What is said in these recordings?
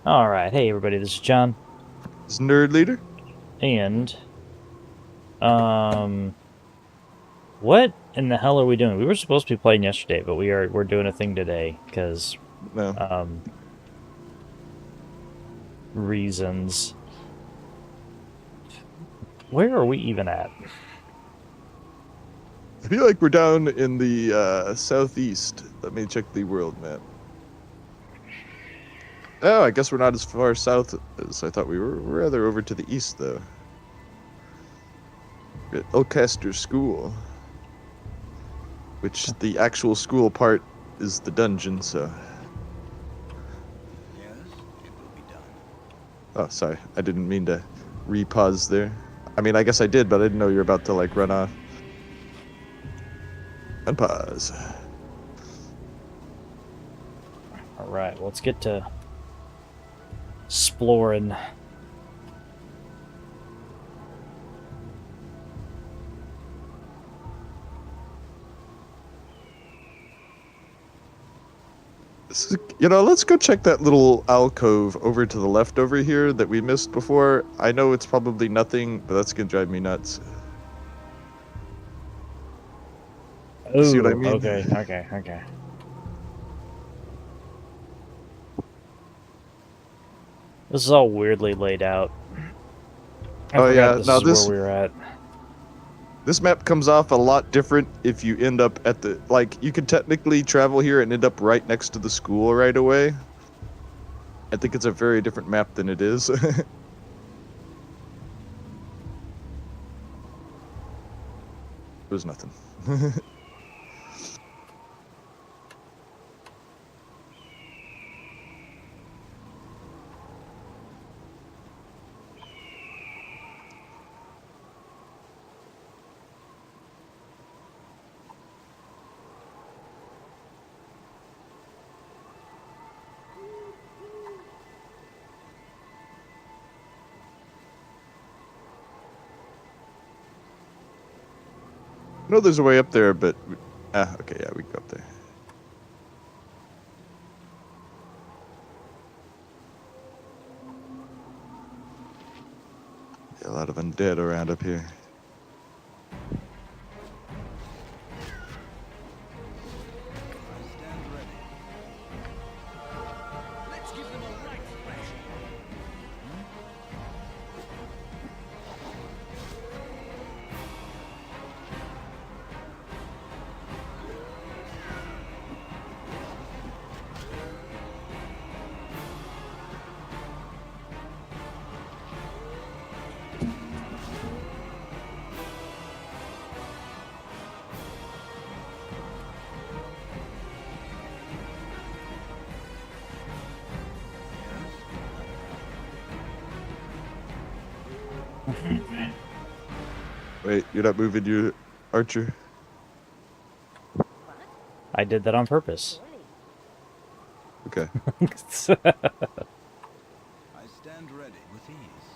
All right, hey everybody, this is John, Is Nerd Leader? and um, what in the hell are we doing? We were supposed to be playing yesterday, but we're doing a thing today because No. um reasons. Where are we even at? I feel like we're down in the southeast. Let me check the world map. Oh, I guess we're not as far south as I thought we were. We're rather over to the east, though. We're at Elcaster School, which the actual school part is the dungeon, so. Yes, it will be done. Oh, sorry. I didn't mean to re-pause there. I mean, I guess I did, but I didn't know you were about to, like, run off. Unpause. All right, let's get to exploring. Let's go check that little alcove over to the left over here that we missed before. I know it's probably nothing, but that's gonna drive me nuts. You see what I Oh, mean? okay. This is all weirdly laid out. I Oh forgot yeah, this now is where this we were at. this map comes off a lot different if you end up at the, like, you could technically travel here and end up right next to the school right away. I think it's a very different map than it is. It was nothing. I know there's a way up there, but okay, yeah, we can go up there. Yeah, a lot of undead around up here. I stand ready. Let's give them a right thrashing. Wait, you're not moving your archer? I did that on purpose. Okay. I stand ready with ease.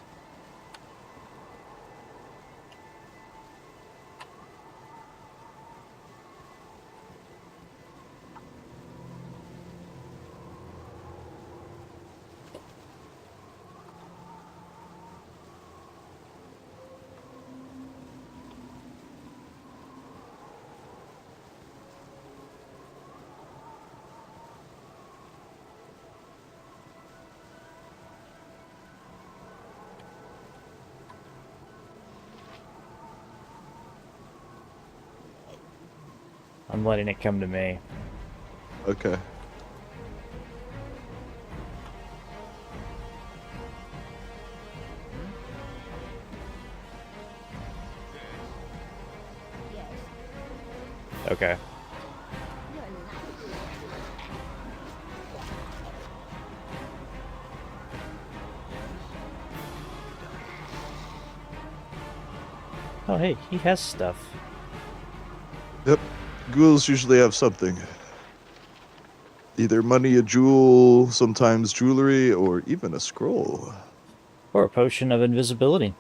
I'm letting it come to me. Okay. Okay. Oh, hey, he has stuff. Yep. Ghouls usually have something. Either money, a jewel, sometimes jewelry, or even a scroll. Or a potion of invisibility.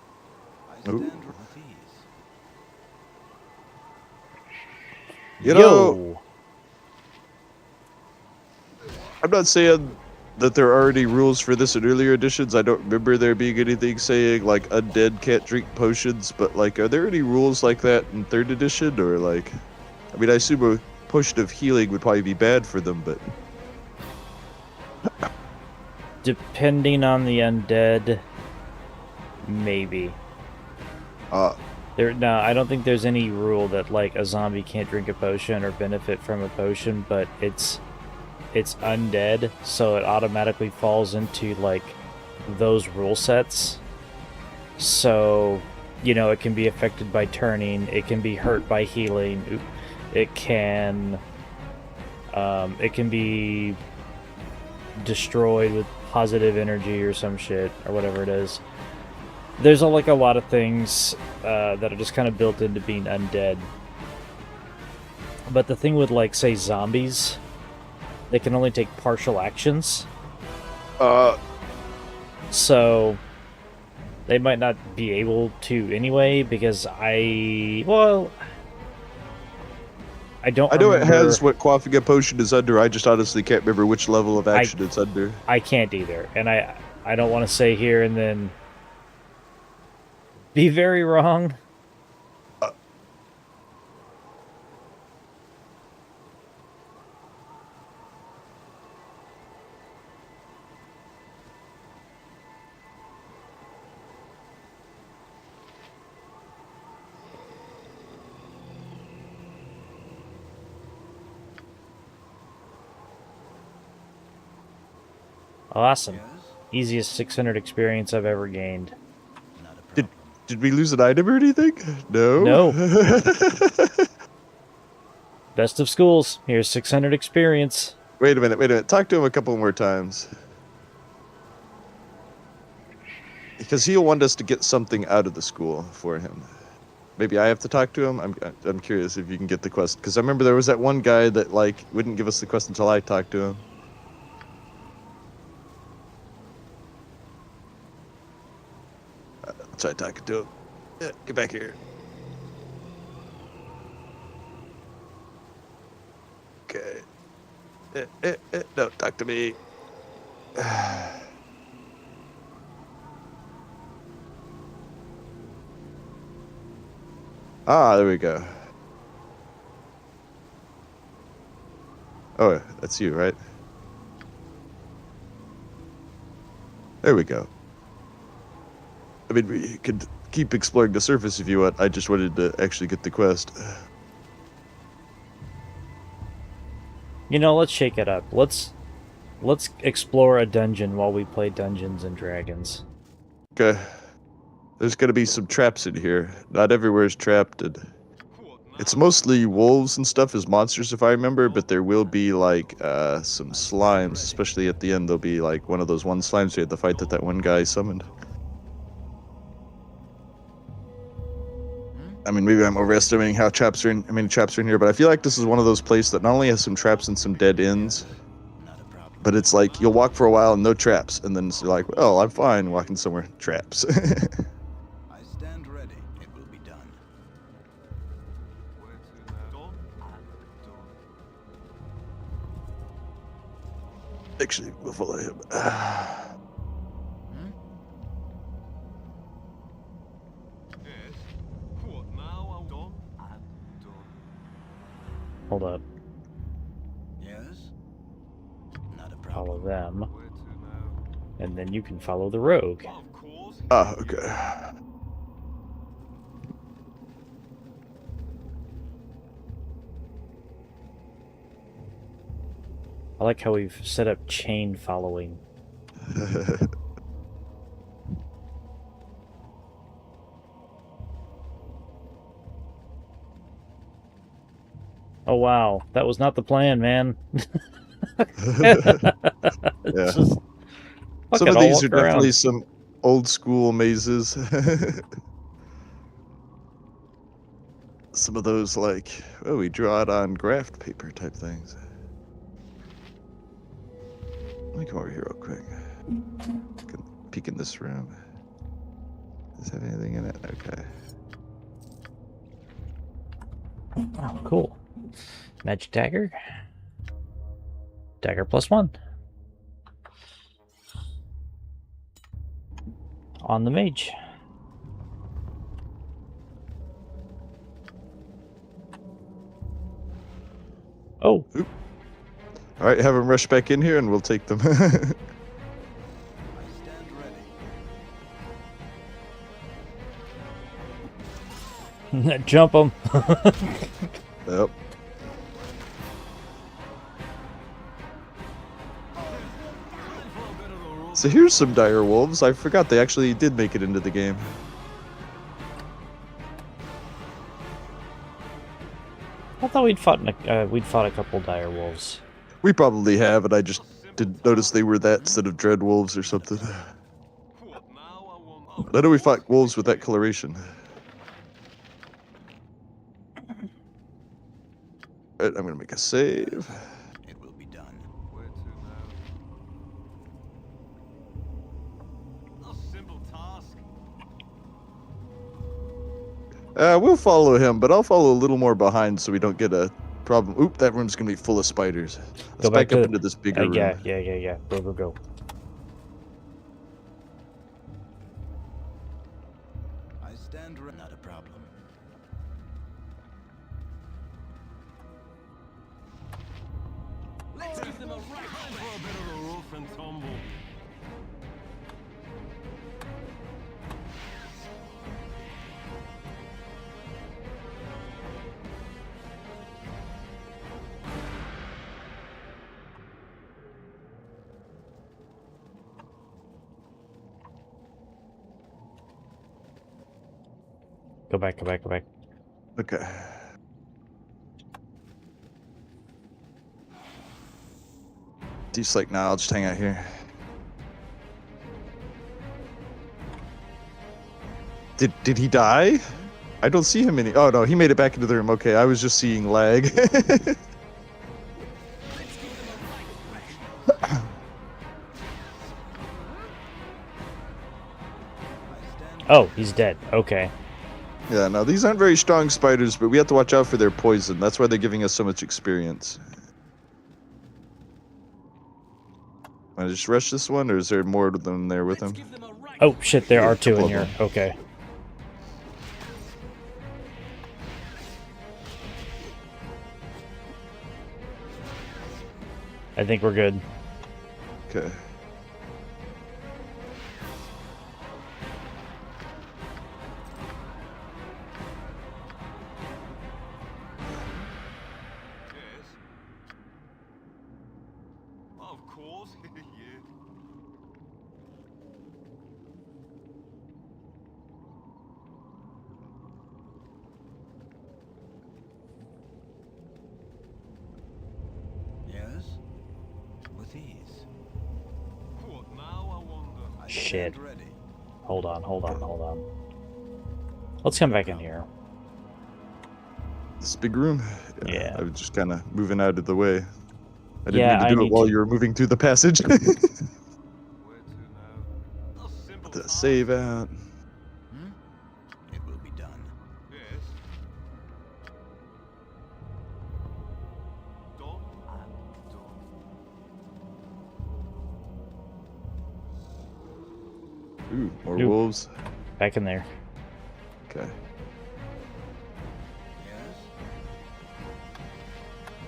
I Ooh. stand with ease. You know, Yo! I'm not saying that there are already rules for this in earlier editions. I don't remember there being anything saying like undead can't drink potions, but like, are there any rules like that in 3rd edition, or like, I mean, I assume a potion of healing would probably be bad for them, but Depending on the undead, maybe. No, I don't think there's any rule that like a zombie can't drink a potion or benefit from a potion, but it's undead, so it automatically falls into like those rule sets. So, you know, it can be affected by turning, it can be hurt by healing, it can be destroyed with positive energy or some shit or whatever it is. There's a lot of things that are just kind of built into being undead. But the thing with, like, say, zombies, they can only take partial actions. So they might not be able to anyway, because I don't I know remember. it has what quaffing a potion is under. I just honestly can't remember which level of action it's under. I can't either, and I don't want to say here and then be very wrong. Awesome. Yes? Easiest 600 experience I've ever gained. Not a problem. Did we lose an item or anything? No. No. Best of schools. Here's 600 experience. Wait a minute. Talk to him a couple more times. Because he'll want us to get something out of the school for him. Maybe I have to talk to him. I'm curious if you can get the quest, because I remember there was that one guy that like wouldn't give us the quest until I talked to him. Try talking to him. Yeah, get back here. Okay. No, talk to me. There we go. Oh, that's you, right? There we go. I mean, we could keep exploring the surface if you want. I just wanted to actually get the quest. You know, let's shake it up. Let's explore a dungeon while we play Dungeons and Dragons. Okay. There's gonna be some traps in here. Not everywhere is trapped, and it's mostly wolves and stuff as monsters, if I remember, but there will be, like, some slimes, especially at the end. There'll be, like, one of those one slimes we had to fight that one guy summoned. I mean, maybe I'm overestimating how traps are many traps are in here, but I feel like this is one of those places that not only has some traps and some dead ends, but it's like you'll walk for a while and no traps, and then it's like, well, I'm fine walking somewhere, traps. I stand ready. It will be done. Where to now? Done and done. Actually, we'll follow him. Yes. What now? I'm done and done. Hold up. Yes. Not a Follow problem. them. Where to now? And then you can follow the rogue. Of course. Okay. I like how we've set up chain following. Oh wow, that was not the plan, man. Yeah. Just, fuck Some it, of I'll these walk are definitely around. some old school mazes. Some of those, like, oh, we draw it on graph paper type things. Let me come over here real quick. Can peek in this room. Does it have anything in it? Okay. Oh, cool. Magic dagger. Dagger +1. on the mage. Oh, All right, have them rush back in here, and we'll take them. I stand ready. jump them. Yep. So here's some dire wolves. I forgot they actually did make it into the game. I thought we'd fought a couple dire wolves. We probably have, and I just didn't notice they were that instead of dread wolves or something. What now? I want. I know we fought wolves with that coloration. Alright, I'm gonna make a save. It will be done. Where to now? A simple task. We'll follow him, but I'll follow a little more behind so we don't get a problem. Oop, that room's gonna be full of spiders. Let's Go back back up to into this bigger room. Yeah. Go. I stand ready. Not a problem. Let's give them a right time for a bit of a rough and tumble. Go back. Okay. He's like, nah, I'll just hang out here. Did he die? I don't see him any. Oh no, he made it back into the room. Okay, I was just seeing lag. Oh, he's dead. Okay. Yeah, no, these aren't very strong spiders, but we have to watch out for their poison. That's why they're giving us so much experience. Want to just rush this one, or is there more of them there with him? Oh shit, there are two in couple here. of Okay. I think we're good. Okay. Yes. Of course. Yeah. Yes. With ease. What now? I wonder. I Shit. stand ready. Hold on. Let's come back in here. This big room? Yeah. I was just kind of moving out of the way. I didn't Yeah, mean to I do need it while to- you were moving through the passage. Where to now? A simple The task. save out. It will be done. Yes. Done and done. Ooh, more Ooh. wolves. Back in there. Okay. Yes.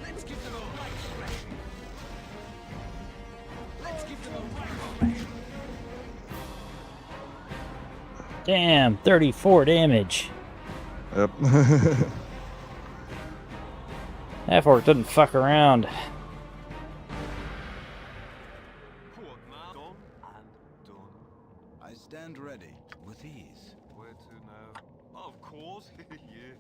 Let's give them a right thrashing. Let's give them a right thrashing. Damn, 34 damage. Yep. That fork doesn't fuck around. What now? Done and done. I stand ready with ease. Where to now? Of course. Yeah.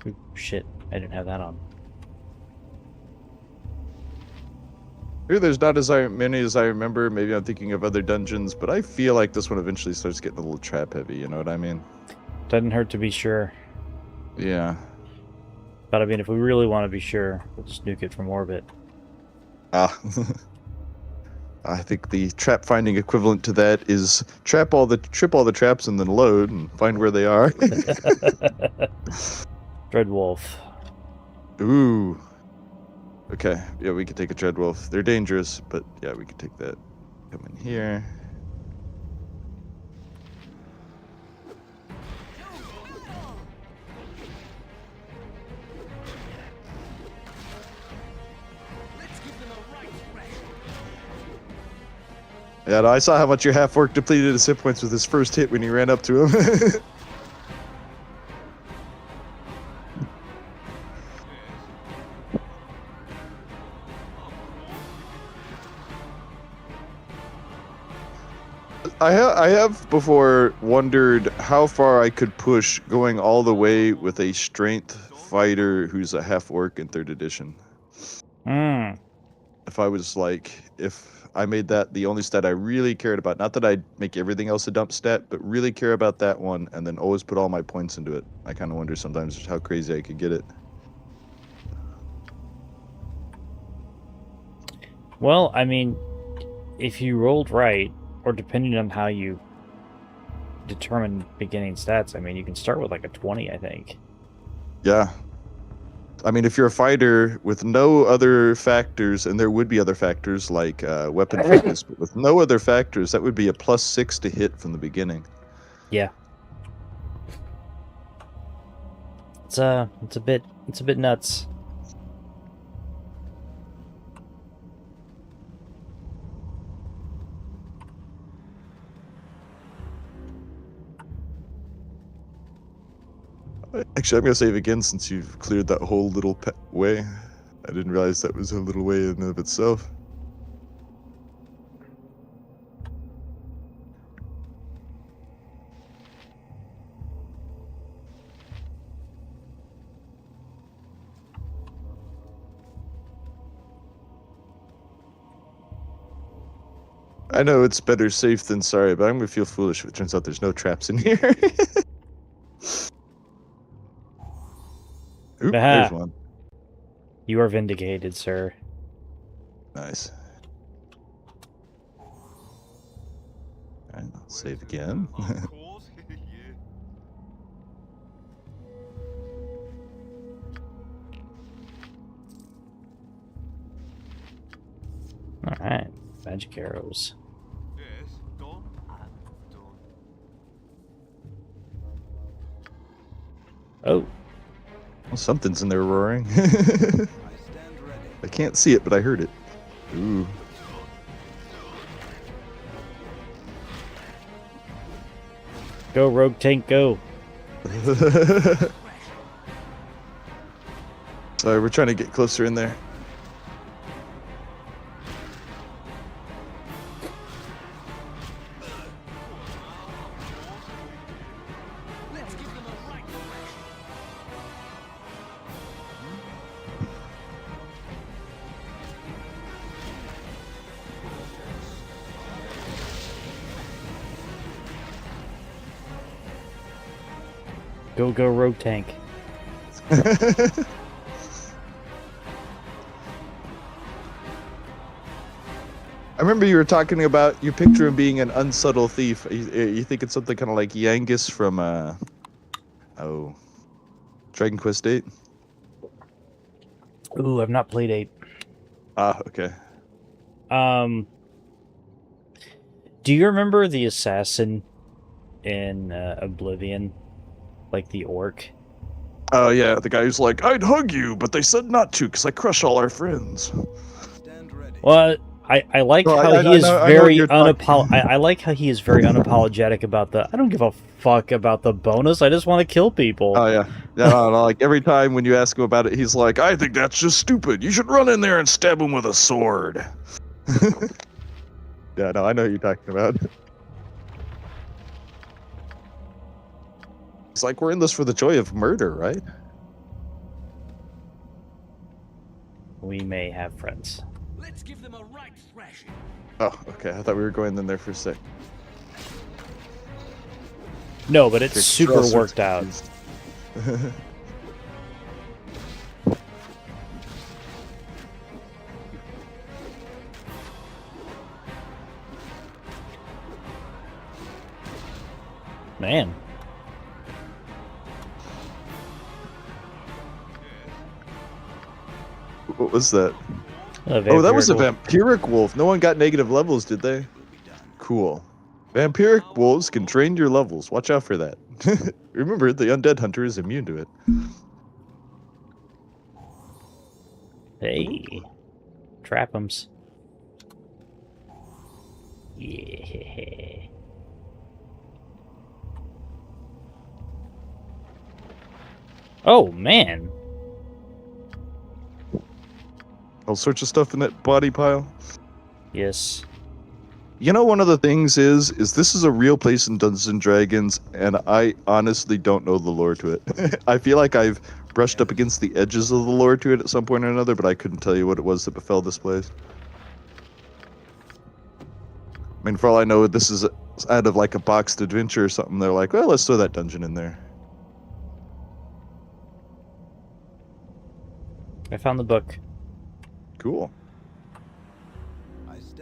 Ooh, shit, I didn't have that on. Here, there's not as many as I remember. Maybe I'm thinking of other dungeons, but I feel like this one eventually starts getting a little trap heavy. You know what I mean? Doesn't hurt to be sure. Yeah. But I mean, if we really want to be sure, we'll just nuke it from orbit. Ah. I think the trap finding equivalent to that is trip all the traps and then load and find where they are. Dreadwolf. Ooh. Okay, yeah, we could take a Dreadwolf. They're dangerous, but yeah, we could take that. Come in here. Yeah, no, I saw how much your half-orc depleted his hit points with his first hit when he ran up to him. I have before wondered how far I could push going all the way with a strength fighter who's a half-orc in 3rd edition. Hmm. If I was like, if I made that the only stat I really cared about, not that I'd make everything else a dump stat, but really care about that one and then always put all my points into it. I kind of wonder sometimes just how crazy I could get it. Well, I mean, if you rolled right, or depending on how you determine beginning stats, I mean, you can start with like a 20, I think. Yeah. I mean, if you're a fighter with no other factors, and there would be other factors like weapon fitness, but with no other factors, that would be a +6 to hit from the beginning. Yeah. It's a bit nuts. Actually, I'm gonna save again since you've cleared that whole little way. I didn't realize that was a little way in and of itself. I know it's better safe than sorry, but I'm gonna feel foolish if it turns out there's no traps in here. Oop, there's Aha. one. You are vindicated, sir. Nice. Alright, I'll save again. Of course. Yeah. Alright. Magic arrows. Yes, done and done. Oh. Well, something's in there roaring. I stand ready. I can't see it, but I heard it. Ooh. Go, rogue tank, go. Sorry, we're trying to get closer in there. Let's give them a right thrashing. Go, go, rogue tank. I remember you were talking about you picture him being an unsubtle thief. You think it's something kind of like Yangus from Dragon Quest VIII? Ooh, I've not played 8. Ah, okay. Do you remember the assassin in Oblivion? Like the orc? Oh yeah, the guy who's like, I'd hug you, but they said not to because I crush all our friends. Stand ready. Well, I like No, how I he is know what very you're talking- I like how he is very unapologetic about the. I don't give a fuck about the bonus. I just want to kill people. Oh yeah, yeah. No, like every time when you ask him about it, he's like, I think that's just stupid. You should run in there and stab him with a sword. Yeah, no, I know what you're talking about. It's like we're in this for the joy of murder, right? We may have friends. Let's give them a right thrashing. Oh, okay. I thought we were going in there for a sec. No, but it's Get super all sorts worked of out. confused. Man. What was that? A Oh, that was a vampiric vampiric wolf. No one got negative levels, did they? Cool. Vampiric wolves can drain your levels. Watch out for that. Remember, the undead hunter is immune to it. Hey, trap 'ems. Yeah. Oh man. All sorts of stuff in that body pile. Yes. You know, one of the things is this is a real place in Dungeons and Dragons, and I honestly don't know the lore to it. I feel like I've brushed up against the edges of the lore to it at some point or another, but I couldn't tell you what it was that befell this place. I mean, for all I know, this is out of like a boxed adventure or something. They're like, well, let's throw that dungeon in there. I found the book. Cool.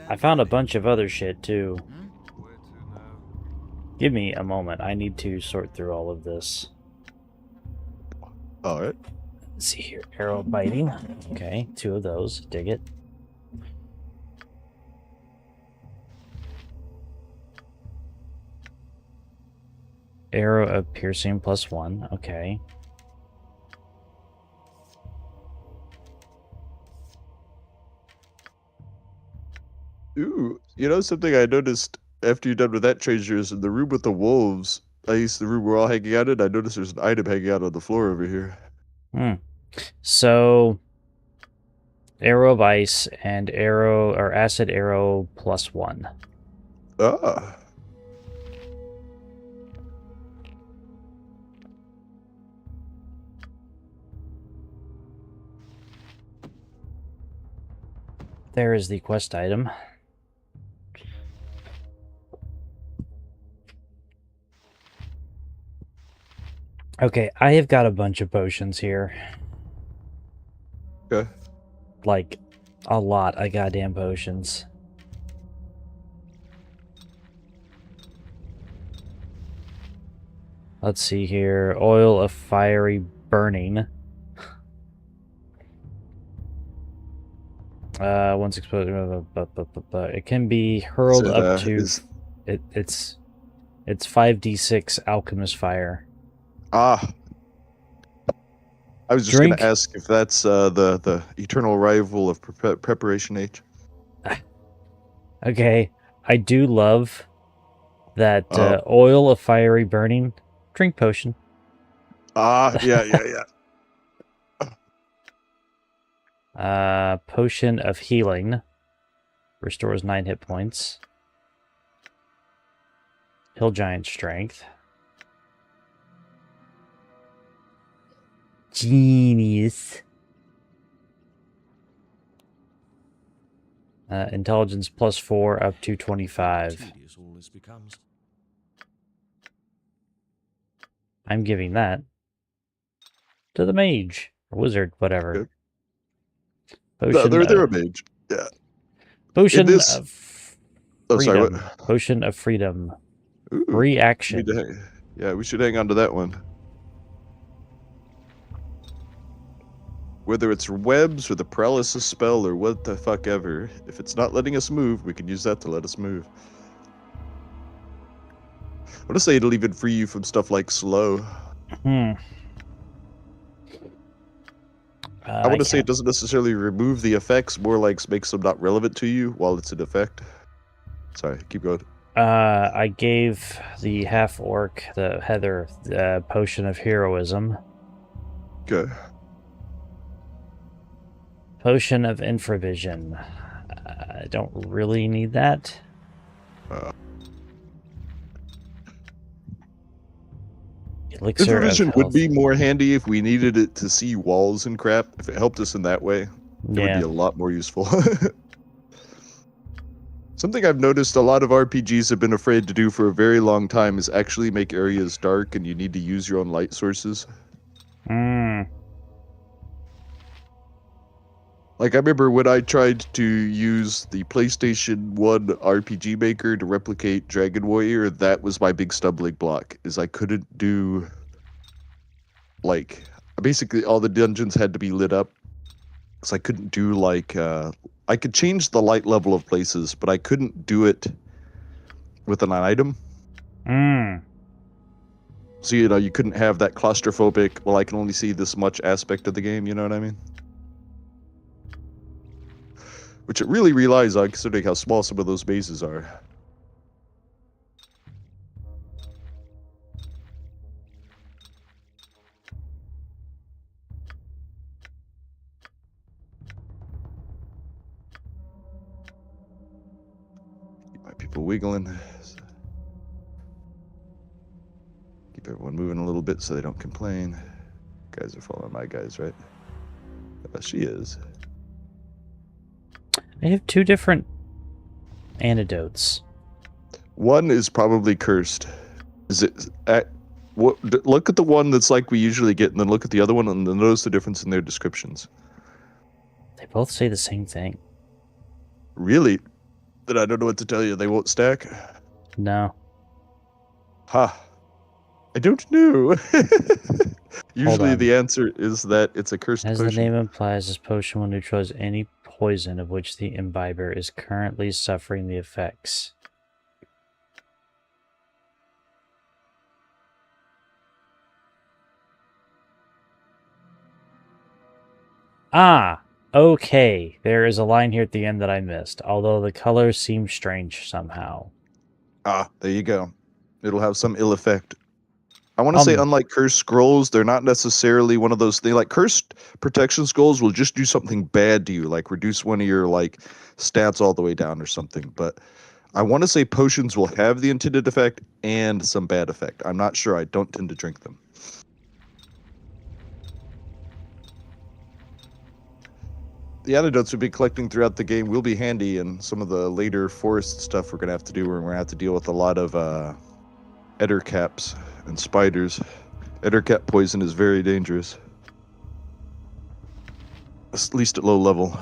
I found a bunch of other shit too. Give me a moment. I need to sort through all of this. All right. Let's see here. Arrow biting. Okay, 2 of those. Dig it. Arrow of piercing +1. Okay. Ooh, you know something I noticed after you're done with that treasure is in the room with the wolves. I used the room we're all hanging out in. I noticed there's an item hanging out on the floor over here. So, arrow of ice and arrow or acid arrow +1. Ah. There is the quest item. Okay, I have got a bunch of potions here. Okay. Like, a lot of goddamn potions. Let's see here. Oil of fiery burning. Once exploded, it can be hurled up to. It's 5d6 alchemist fire. Ah. I was just going to ask if that's the eternal rival of Preparation H. Okay, I do love that oil of fiery burning. Drink potion. Yeah. Potion of healing. Restores 9 hit points. Hill giant strength. Genius. Intelligence +4 up to 25. I'm giving that to the mage or wizard, whatever. Good. Potion they're a mage. Yeah. Potion of freedom. Oh, sorry, what? Potion of freedom. Ooh, Reaction. We should hang on to that one. Whether it's webs or the paralysis spell or what the fuck ever, if it's not letting us move, we can use that to let us move. I want to say it'll even free you from stuff like slow. I want to say it doesn't necessarily remove the effects, more like makes them not relevant to you while it's in effect. Sorry, keep going. I gave the half-orc, the Heather, the potion of heroism. Okay. Potion of infravision. I don't really need that. Elixir infravision would be more handy if we needed it to see walls and crap. If it helped us in that way, it would be a lot more useful. Something I've noticed a lot of RPGs have been afraid to do for a very long time is actually make areas dark and you need to use your own light sources. Like, I remember when I tried to use the PlayStation 1 RPG Maker to replicate Dragon Warrior, that was my big stumbling block, is I couldn't do... Like, basically all the dungeons had to be lit up. because I couldn't do like I could change the light level of places, but I couldn't do it with an item. Mm. So you couldn't have that claustrophobic. Well, I can only see this much aspect of the game. You know what I mean? Which it really relies on, considering how small some of those bases are. Keep my people wiggling. Keep everyone moving a little bit so they don't complain. Guys are following my guys, right? She is. I have 2 different antidotes. One is probably cursed. Is it look at the one that's like we usually get, and then look at the other one, and then notice the difference in their descriptions. They both say the same thing. Really? Then I don't know what to tell you. They won't stack? No. Ha. I don't know. Usually the answer is that it's a cursed As potion. the name implies, this potion will neutralize any poison of which the imbiber is currently suffering the effects. Ah, okay. There is a line here at the end that I missed, although the colors seem strange somehow. Ah, there you go. It'll have some ill effect. I want to say, unlike cursed scrolls, they're not necessarily one of those things. Like cursed protection scrolls will just do something bad to you, like reduce one of your like stats all the way down or something. But I want to say potions will have the intended effect and some bad effect. I'm not sure. I don't tend to drink them. The antidotes we've been collecting throughout the game will be handy in some of the later forest stuff we're going to have to do, where we're going to have to deal with a lot of ettercaps and spiders. Ettercap poison is very dangerous. At least at low level.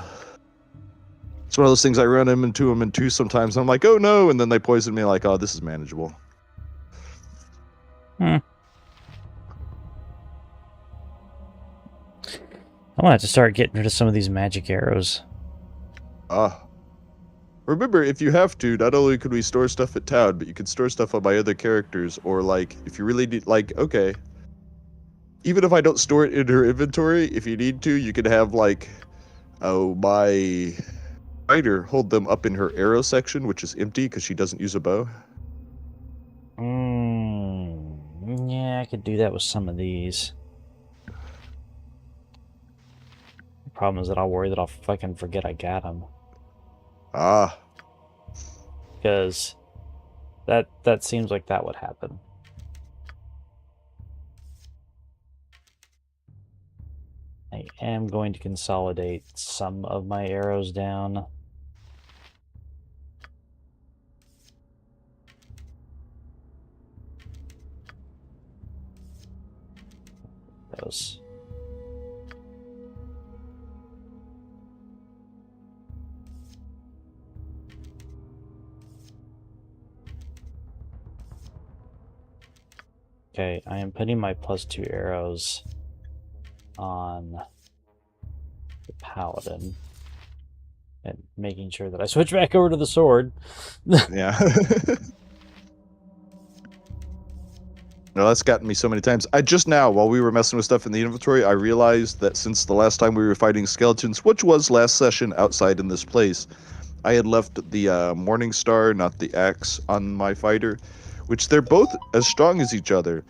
It's one of those things I run into them in 2 sometimes. I'm like, oh no, and then they poison me like, oh, this is manageable. I'm gonna have to start getting rid of some of these magic arrows. Remember, if you have to, not only could we store stuff at town, but you could store stuff on my other characters, or like, if you really need, like, okay. Even if I don't store it in her inventory, if you need to, you could have like, my fighter hold them up in her arrow section, which is empty because she doesn't use a bow. Yeah, I could do that with some of these. The problem is that I'll worry that I'll fucking forget I got them. Because that seems like that would happen. I am going to consolidate some of my arrows down. Those. Okay, I am putting my +2 arrows on the paladin and making sure that I switch back over to the sword. Yeah. No, that's gotten me so many times. I just now, while we were messing with stuff in the inventory, I realized that since the last time we were fighting skeletons, which was last session outside in this place, I had left the Morning Star, not the axe, on my fighter, which they're both as strong as each other,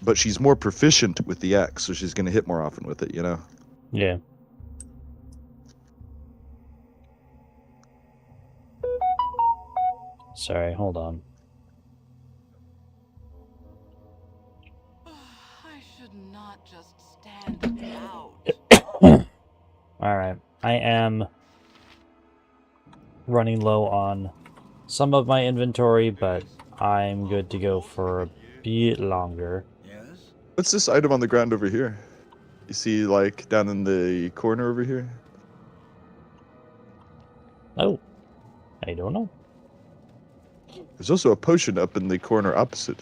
but she's more proficient with the axe, so she's going to hit more often with it, you know? Yeah. Sorry, hold on. I should not just stand out. Alright, I am running low on some of my inventory, but I'm good to go for a bit longer. Yes? What's this item on the ground over here? You see, like, down in the corner over here? Oh, I don't know. There's also a potion up in the corner opposite.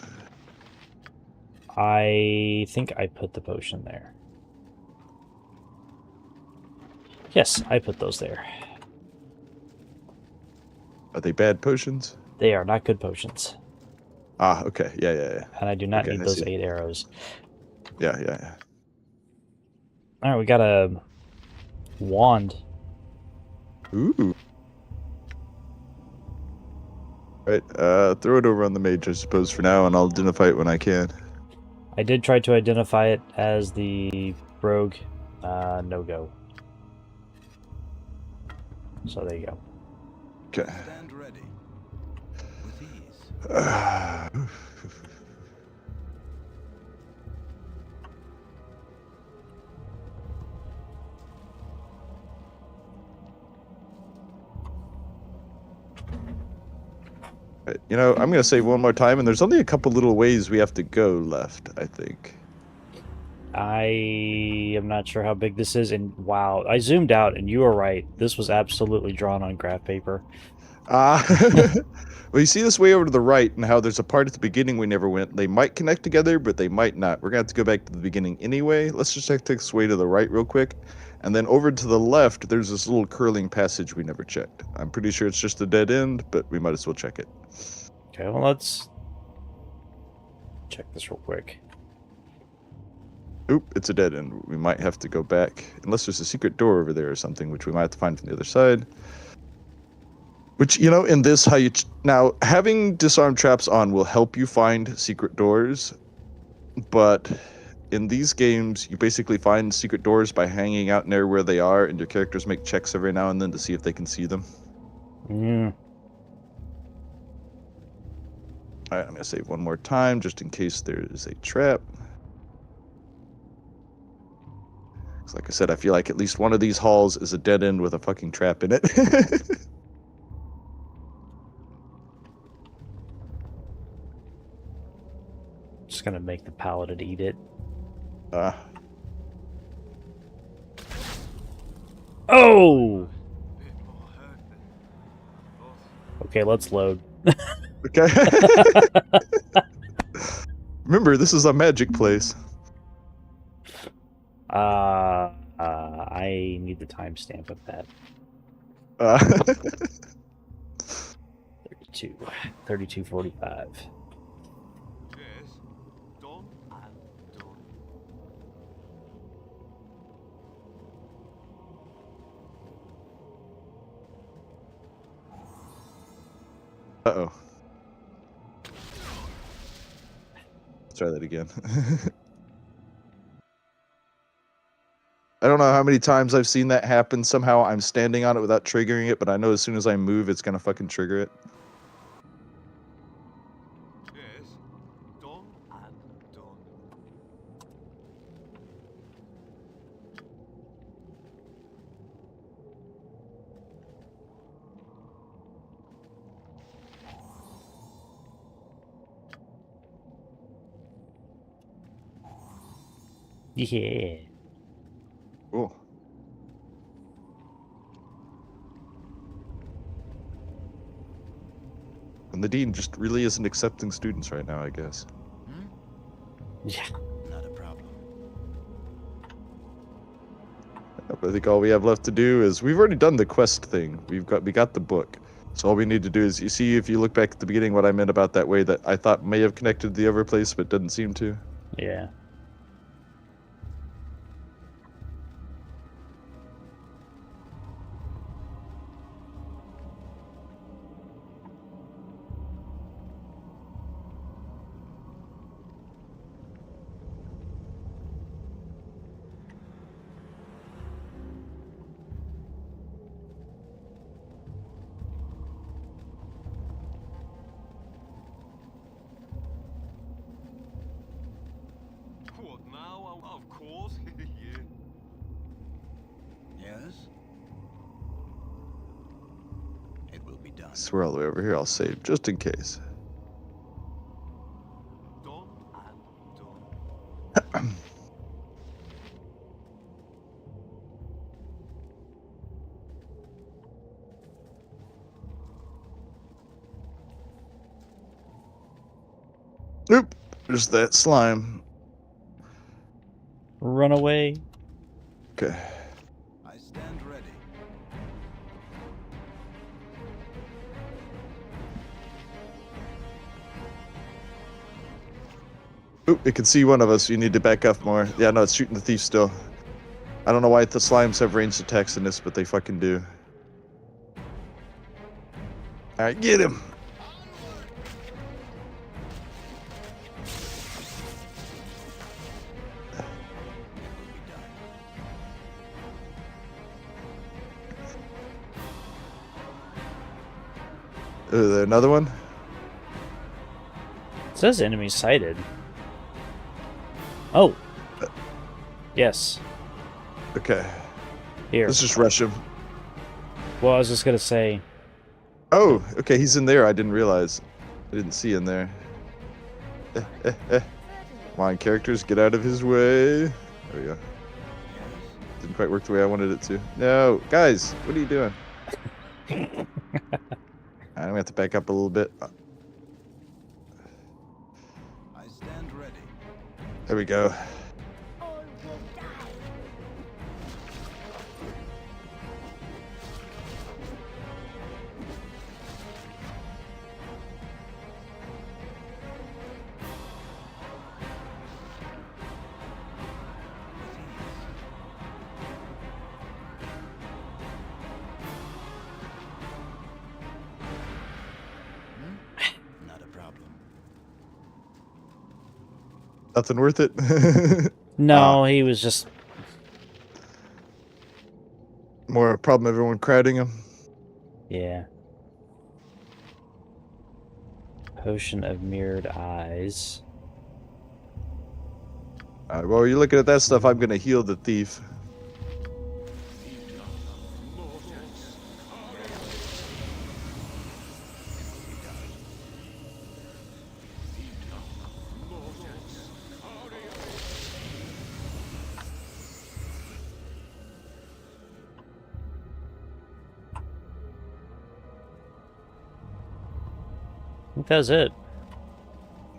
I think I put the potion there. Yes, I put those there. Are they bad potions? They are not good potions. Ah, okay. Yeah. And I do not Okay, need I those see. 8 arrows. Yeah. Alright, we got a wand. Ooh. Right, throw it over on the mage, I suppose, for now, and I'll identify it when I can. I did try to identify it as the rogue. No go. So there you go. Okay. Stand ready. With ease. Right, you know, I'm gonna save one more time, and there's only a couple little ways we have to go left, I think. I am not sure how big this is, and wow, I zoomed out, and you were right. This was absolutely drawn on graph paper. Well, you see this way over to the right, and how there's a part at the beginning we never went. They might connect together, but they might not. We're gonna have to go back to the beginning anyway. Let's just take this way to the right real quick. And then over to the left, there's this little curling passage we never checked. I'm pretty sure it's just a dead end, but we might as well check it. Okay, well, let's check this real quick. Oop, it's a dead end. We might have to go back. Unless there's a secret door over there or something, which we might have to find from the other side. Which, you know, in this, how you... Now, having disarm traps on will help you find secret doors. But in these games, you basically find secret doors by hanging out near where they are, and your characters make checks every now and then to see if they can see them. Mm. Alright, I'm going to save one more time, just in case there is a trap. Like I said, I feel like at least one of these halls is a dead end with a fucking trap in it. Just gonna make the paladin eat it. Oh! Okay, let's load. Okay. Remember, this is a magic place. I need the timestamp of that. 32:45. Yes. Done and done. Uh-oh. Let's try that again. I don't know how many times I've seen that happen. Somehow I'm standing on it without triggering it, but I know as soon as I move, it's gonna fucking trigger it. Yes. Done and done. Yeah. Cool. And the dean just really isn't accepting students right now, I guess. Yeah. Not a problem. I think all we have left to do is we've already done the quest thing. We got the book. So all we need to do is you see if you look back at the beginning what I meant about that way that I thought may have connected to the other place but didn't seem to. Yeah. What now? Of course. Yeah. Yes. It will be done. I swear all the way over here I'll save just in case. Done and done. Nope. There's that slime. Run away. Okay. I stand ready. Oop, it can see one of us. You need to back up more. Yeah, no, it's shooting the thief still. I don't know why the slimes have ranged attacks in this, but they fucking do. Alright, get him! Another one? It says enemy sighted. Oh. Yes. Okay. Here. Let's just rush him. Well, I was just gonna say. Oh, okay, he's in there. I didn't realize. I didn't see in there. Come on, characters, get out of his way. There we go. Didn't quite work the way I wanted it to. No, guys, what are you doing? I'm gonna have to back up a little bit. I stand ready. There we go. Not a problem. Nothing worth it. No, he was just. More a problem, everyone crowding him. Yeah. Potion of mirrored eyes. Alright, while you're looking at that stuff, I'm gonna heal the thief. I think that's it.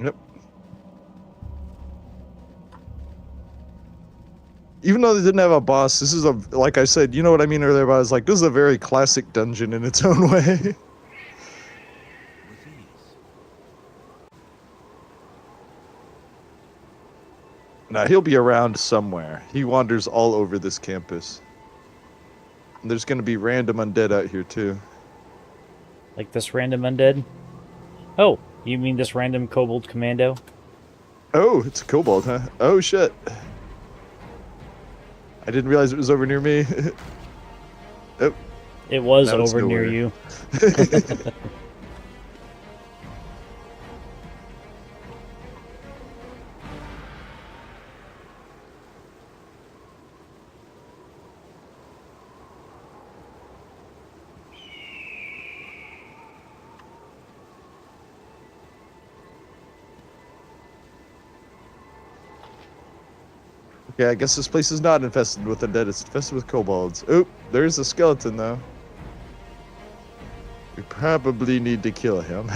Yep. Even though they didn't have a boss, this is a, like I said, you know what I mean earlier about, I was like, this is a very classic dungeon in its own way. With ease. Now, he'll be around somewhere. He wanders all over this campus. And there's gonna be random undead out here, too. Like this random undead? Oh, you mean this random kobold commando? Oh, it's a kobold, huh? Oh, shit. I didn't realize it was over near me. Oh, It was Now it's over near nowhere. you. okay, I guess this place is not infested with undead, it's infested with kobolds. Oop, there's a skeleton, though. We probably need to kill him.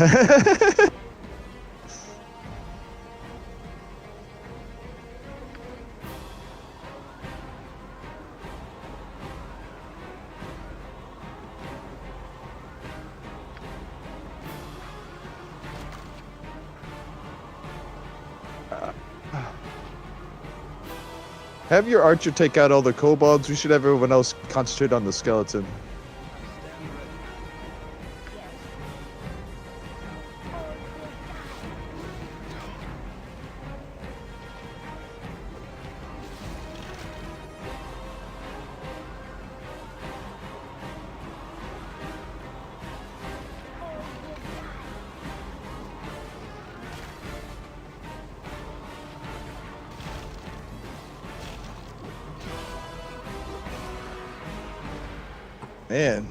Have your archer take out all the kobolds. We should have everyone else concentrate on the skeleton. Man,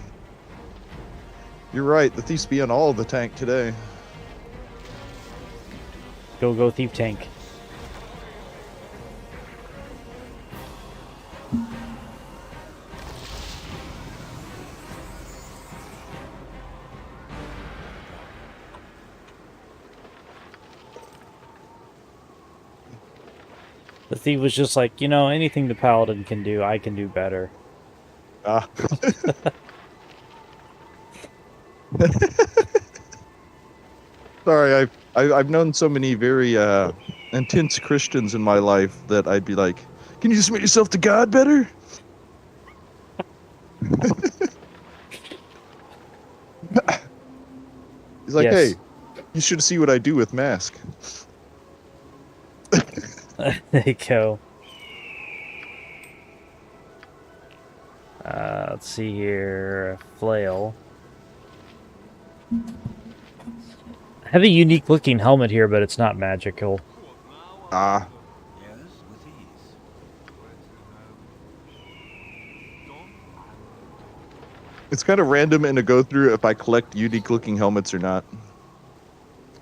you're right. The thief's be on all the tank today. Go, thief tank. The thief was just like, you know, anything the paladin can do, I can do better. Ah. Sorry, I've known so many very intense Christians in my life that I'd be like, can you just make yourself to God better? He's like, Yes. hey, you should see what I do with mask. There you go. Let's see here. Flail. I have a unique looking helmet here, but it's not magical. Ah, Yes, with ease. Where to now? Done it's kind of random in a go through if I collect unique looking helmets or not.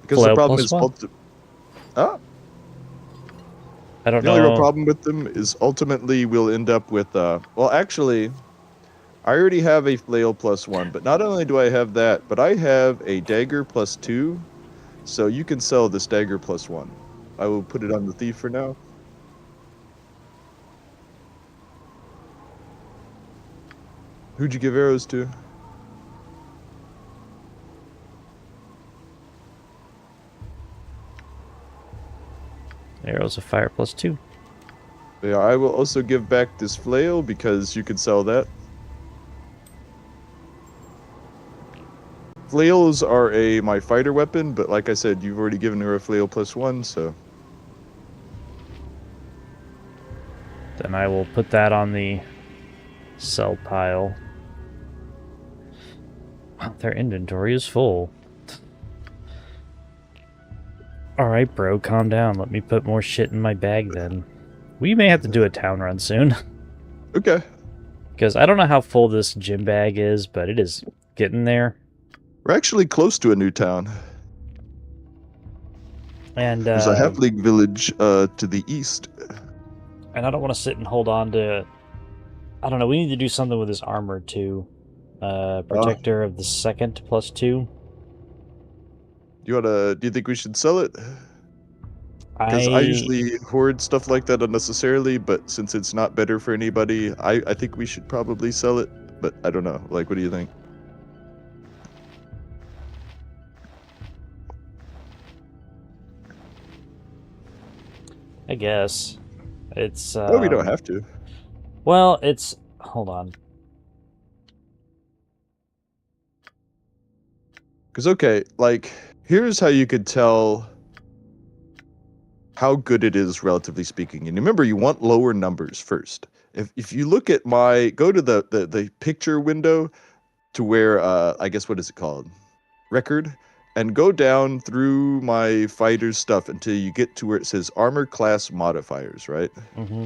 Because the Flail problem plus is, one? I don't the only real know. problem with them is ultimately we'll end up with, well, actually, I already have a flail plus one, but not only do I have that, but I have a dagger plus two, so you can sell this dagger plus one. I will put it on the thief for now. Who'd you give arrows to? Arrows of fire plus two. Yeah, I will also give back this flail because you can sell that. Flails are my fighter weapon, but like I said, you've already given her a flail plus one, so. Then I will put that on the sell pile. Wow, their inventory is full. Alright, bro, calm down. Let me put more shit in my bag then. We may have to do a town run soon. Okay. Because I don't know how full this gym bag is, but it is getting there. We're actually close to a new town. And There's a halfling village to the east. and I don't want to sit and hold on to... I don't know, we need to do something with his armor too. Protector of the second plus two. Do you think we should sell it? Because I usually hoard stuff like that unnecessarily, but since it's not better for anybody, I think we should probably sell it. But I don't know. Like, what do you think? I guess. It's... No, we don't have to. Well, it's... Hold on. Because, okay, like, here's how you could tell how good it is, relatively speaking. And remember, you want lower numbers first. If you look at go to the picture window to where, I guess, what is it called? Record. And go down through my fighter's stuff until you get to where it says armor class modifiers, right? Mm-hmm.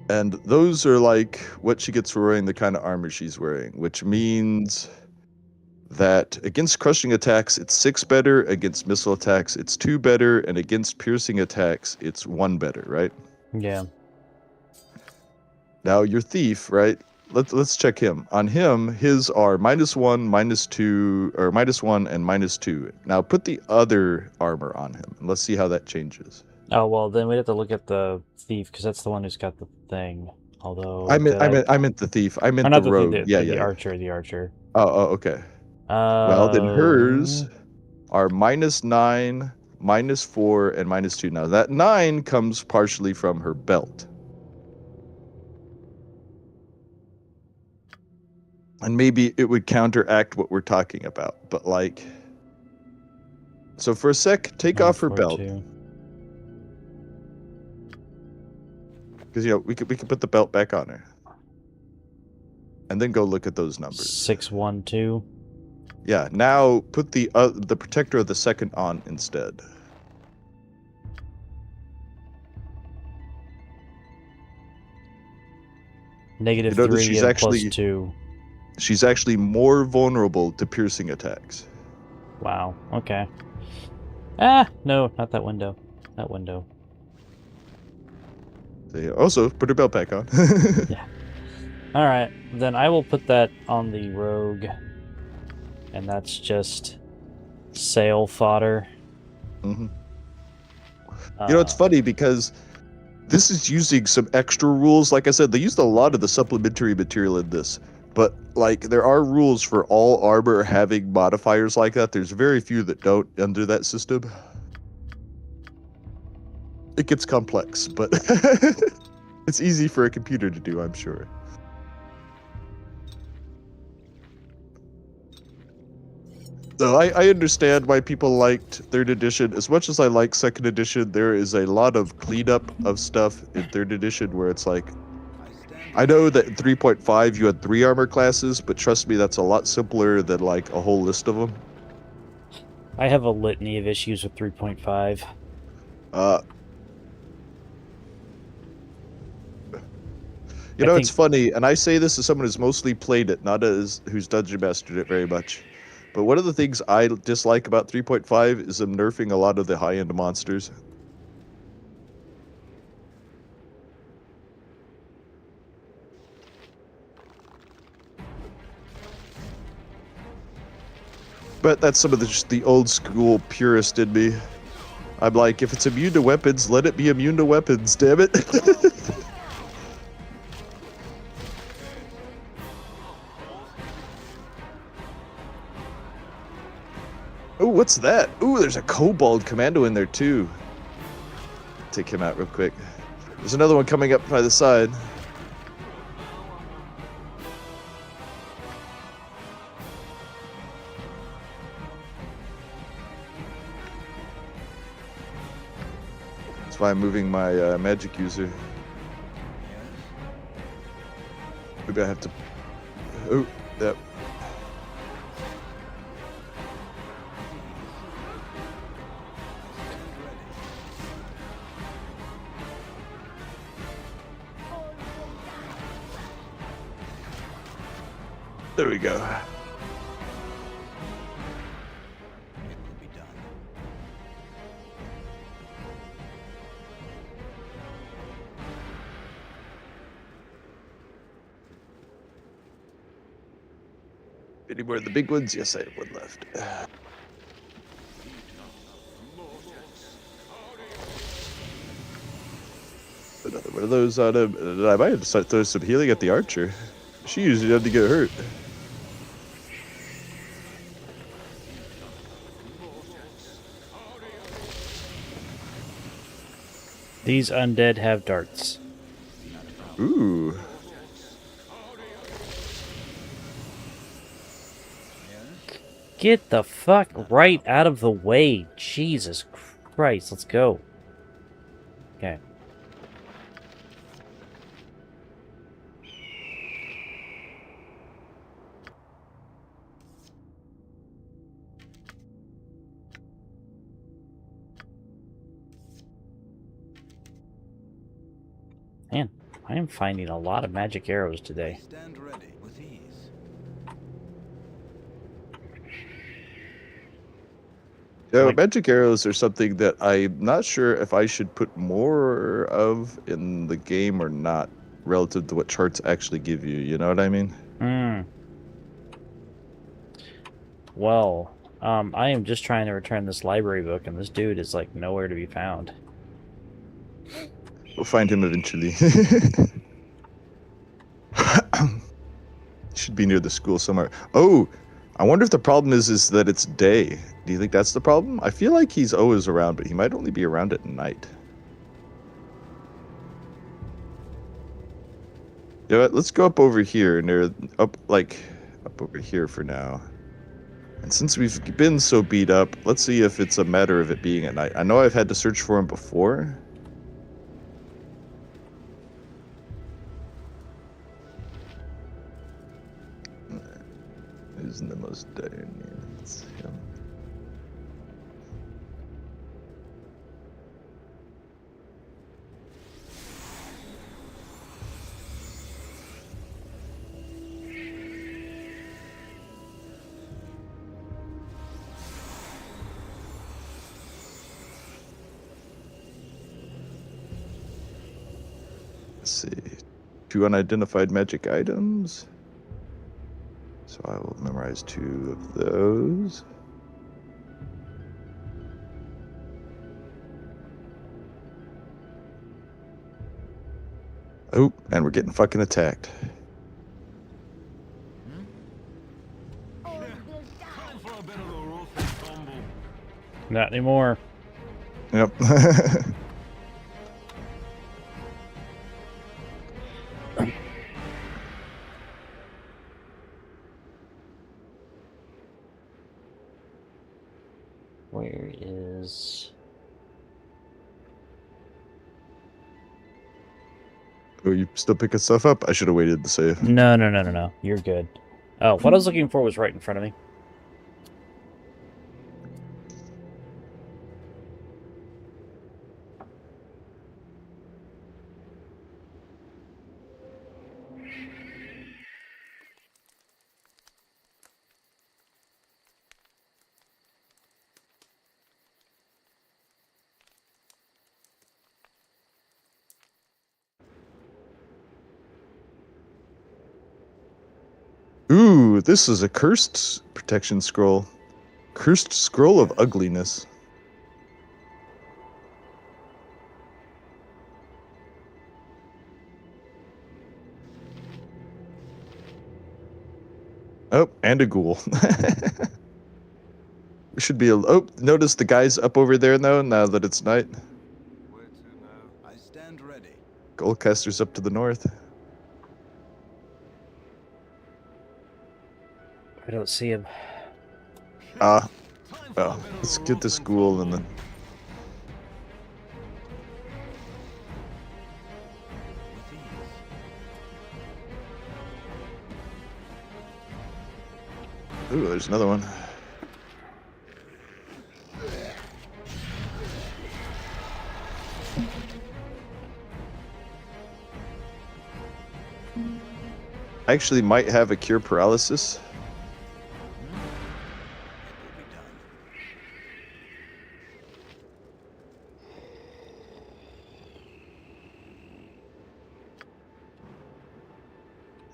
And those are like what she gets for wearing the kind of armor she's wearing, which means that against crushing attacks, it's 6 better, against missile attacks, it's 2 better, and against piercing attacks, it's 1 better, right? Yeah. Now, your thief, right? Let's check him. On him, his are -1, -2, or -1 and -2. Now, put the other armor on him, and let's see how that changes. Oh, well, then we'd have to look at the thief, because that's the one who's got the thing. Although... I meant the thief. I meant Or the not the rogue. thief, Yeah. the archer, the archer. Oh, okay. Well, then hers are -9, -4, and -2. Now, that 9 comes partially from her belt. And maybe it would counteract what we're talking about, but like... So for a sec, take off her belt. Because, we could put the belt back on her. And then go look at those numbers. 612. Yeah, now put the protector of the second on instead. Negative You notice 3 and plus 2. She's actually more vulnerable to piercing attacks. Wow, okay. Ah, no, not that window. That window. So, also, put her belt back on. Yeah. Alright, then I will put that on the rogue. And that's just sale fodder. Mm-hmm. It's funny because this is using some extra rules. Like I said, they used a lot of the supplementary material in this. But, like, there are rules for all armor having modifiers like that. There's very few that don't under that system. It gets complex, but it's easy for a computer to do, I'm sure. So I understand why people liked 3rd edition. As much as I like 2nd edition, there is a lot of cleanup of stuff in 3rd edition where it's like, I know that in 3.5 you had 3 armor classes, but trust me, that's a lot simpler than like a whole list of them. I have a litany of issues with 3.5. You know, it's funny, and I say this as someone who's mostly played it, not as who's dungeon mastered it very much. But one of the things I dislike about 3.5 is them nerfing a lot of the high-end monsters. But that's some of just the old school purist in me. I'm like, if it's immune to weapons, let it be immune to weapons, damn it. Oh, what's that? Ooh, there's a kobold commando in there too. Take him out real quick. There's another one coming up by the side. That's why I'm moving my magic user. Maybe I have to... Oh, yep. There we go. Any more of the big ones? Yes, I have one left. Another one of those on him. And I might have to start throwing some healing at the archer. She usually doesn't get hurt. These undead have darts. Ooh. Get the fuck right out of the way. Jesus Christ, let's go. Okay. Man, I am finding a lot of magic arrows today. Stand ready with ease. Yeah, magic arrows are something that I'm not sure if I should put more of in the game or not, relative to what charts actually give you. You know what I mean? Hmm. Well, I am just trying to return this library book, and this dude is like nowhere to be found. We'll find him eventually. Should be near the school somewhere. Oh, I wonder if the problem is that it's day. Do you think that's the problem? I feel like he's always around, but he might only be around at night. You know what? Let's go up over here, up over here for now. And since we've been so beat up, let's see if it's a matter of it being at night. I know I've had to search for him before. Who's in the most dire need? It's him. Let's see. 2 unidentified magic items. So I will memorize 2 of those. Oh, and we're getting fucking attacked. Not anymore. Yep. Where is... Oh, you still picking stuff up? I should have waited to save. No. You're good. Oh, what I was looking for was right in front of me. Ooh, this is a cursed protection scroll. Cursed scroll of ugliness. Oh, and a ghoul. We should be. Oh, notice the guy's up over there now that it's night. Where to now? I stand ready. Goldcaster's up to the north. I don't see him. Ah, Time for well, a bit of let's a get this rough ghoul and and then. with ease. Ooh, there's another one. I actually might have a cure paralysis. It will be done.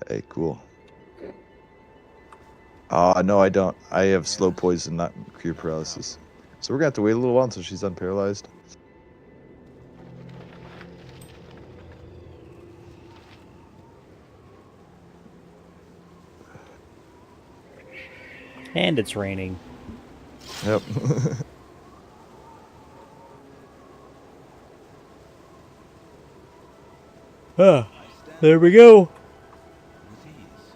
Hey, cool. No, I don't. I have slow poison, not cure paralysis. So we're gonna have to wait a little while until she's unparalyzed. And it's raining. Yep. Ah, I stand there we go. with ease.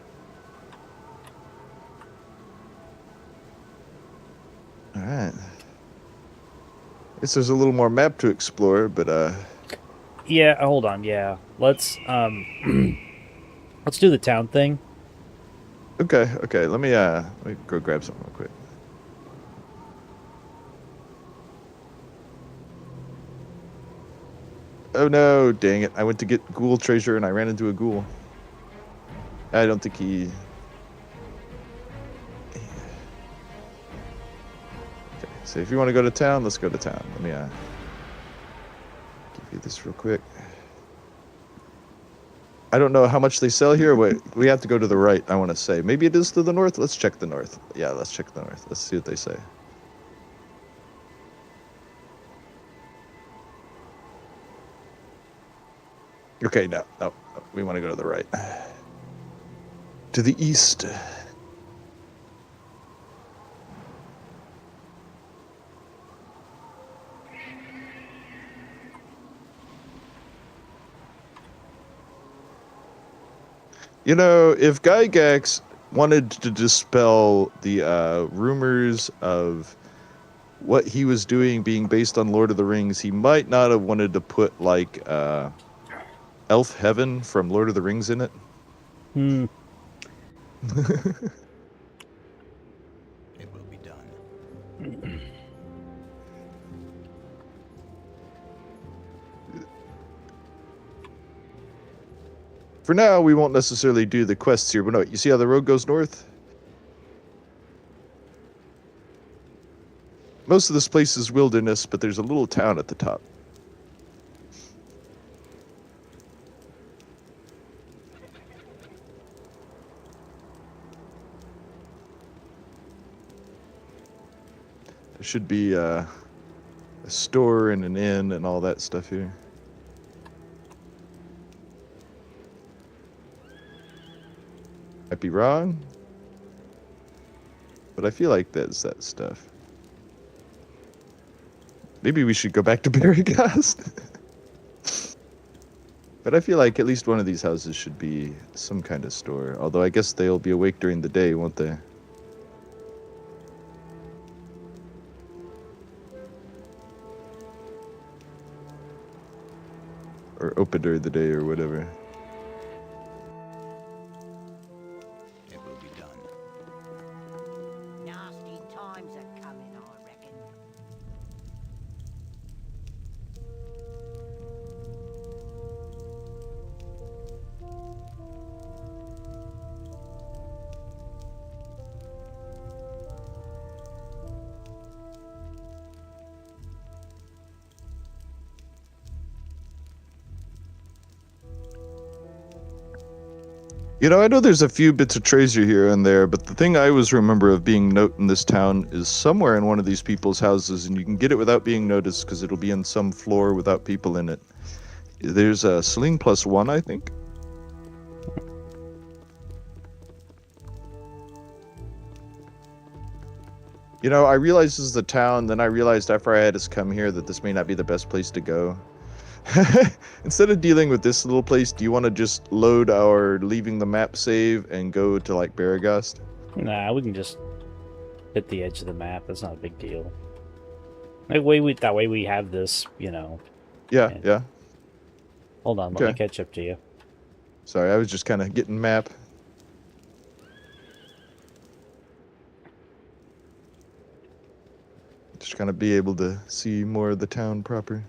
All right. Guess there's a little more map to explore, but Yeah, hold on. Yeah, let's let's do the town thing. okay. Let me go grab something real quick. Oh no, dang it. I went to get ghoul treasure and I ran into a ghoul. I don't think he... Okay, so if you want to go to town, let's go to town. Let me give you this real quick. I don't know how much they sell here. Wait, we have to go to the right, I want to say. Maybe it is to the north? Let's check the north. Yeah, let's check the north. Let's see what they say. Okay, no. We want to go to the right. To the east. You know, if Gygax wanted to dispel the rumors of what he was doing being based on Lord of the Rings, he might not have wanted to put, like, Elf Heaven from Lord of the Rings in it. Hmm. It will be done. For now, we won't necessarily do the quests here, but no, you see how the road goes north? Most of this place is wilderness, but there's a little town at the top. There should be a store and an inn and all that stuff here. Might be wrong, but I feel like that's that stuff. Maybe we should go back to Barragast. But I feel like at least one of these houses should be some kind of store. Although I guess they'll be awake during the day, won't they? or open during the day or whatever. It will be done. Nasty times are coming, I reckon. You know, I know there's a few bits of treasure here and there, but the thing I always remember of being note in this town is somewhere in one of these people's houses, and you can get it without being noticed because it'll be in some floor without people in it. There's a sling +1, I think. You know, I realized this is the town, then I realized after I had us come here that this may not be the best place to go. Instead of dealing with this little place, do you want to just load our leaving the map save and go to like Baragast? Nah, we can just hit the edge of the map. That's not a big deal. That way we have this, you know. Yeah, yeah. Hold on, let me catch up to you. Sorry, I was just kind of getting map. Just kind of be able to see more of the town proper.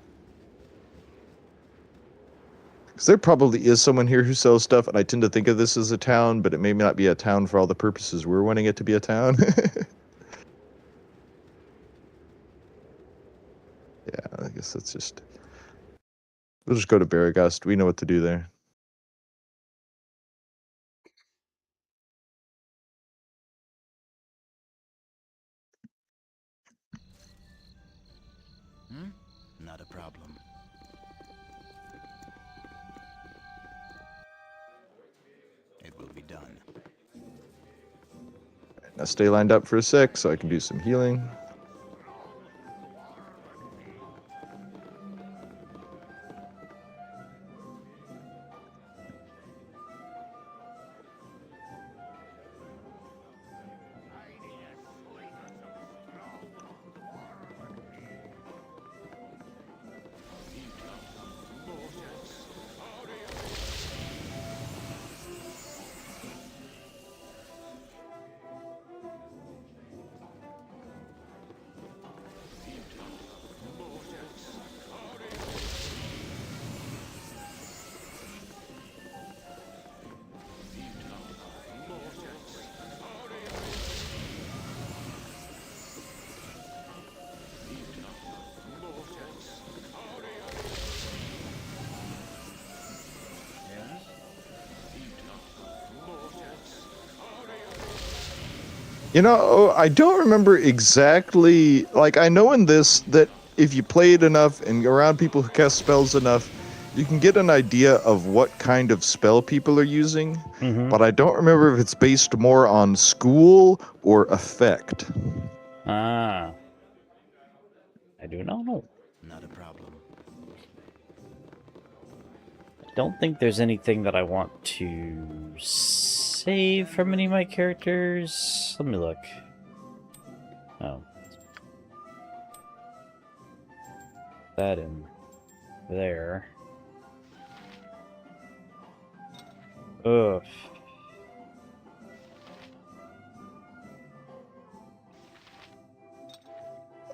Because there probably is someone here who sells stuff, and I tend to think of this as a town, but it may not be a town for all the purposes we're wanting it to be a town. Yeah, I guess that's just... We'll just go to Baragast. We know what to do there. Not a problem. It will be done. Now stay lined up for a sec so I can do some healing. You know, I don't remember exactly, like, I know in this that if you play it enough and around people who cast spells enough, you can get an idea of what kind of spell people are using, but I don't remember if it's based more on school or effect. Ah. I do not know. Not a problem. I don't think there's anything that I want to save from any of my characters. Let me look. Oh. That in there. Ugh.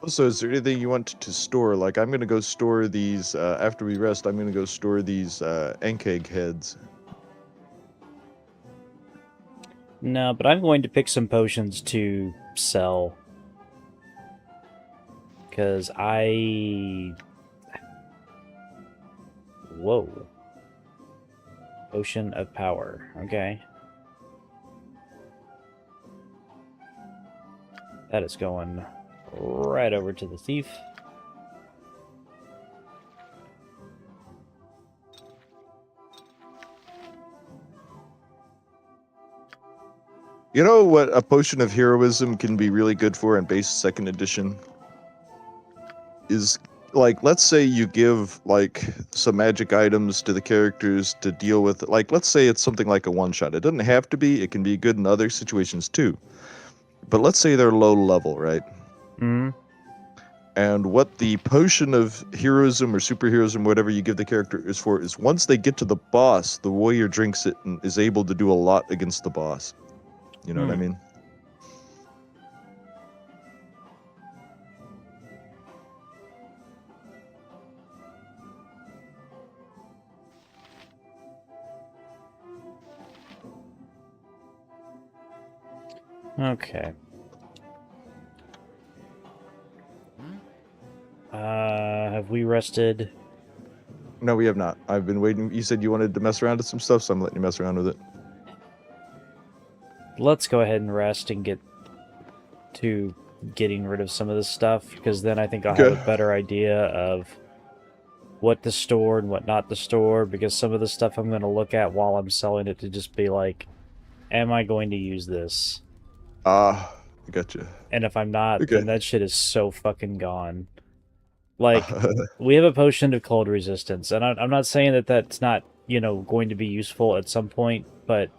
Also, is there anything you want to store? Like, I'm going to go store these, after we rest, I'm going to go store these Ankeg heads. No, but I'm going to pick some potions to sell. Because Whoa. Potion of Power. Okay. That is going right over to the thief. You know what a potion of heroism can be really good for in base 2nd edition? Is, like, let's say you give, like, some magic items to the characters to deal with, like, let's say it's something like a one-shot. It doesn't have to be. It can be good in other situations, too. But let's say they're low level, right? Mm-hmm. And what the potion of heroism or superheroism, whatever you give the character, is for is once they get to the boss, the warrior drinks it and is able to do a lot against the boss. You know what I mean? Okay. Have we rested? No, we have not. I've been waiting. You said you wanted to mess around with some stuff, so I'm letting you mess around with it. Let's go ahead and rest and get to getting rid of some of this stuff, because then I think I'll have a better idea of what to store and what not to store, because some of the stuff I'm going to look at while I'm selling it to just be like, am I going to use this? I gotcha. And if I'm not, Okay. then that shit is so fucking gone. Like, we have a potion of cold resistance, and I'm not saying that that's not, going to be useful at some point, but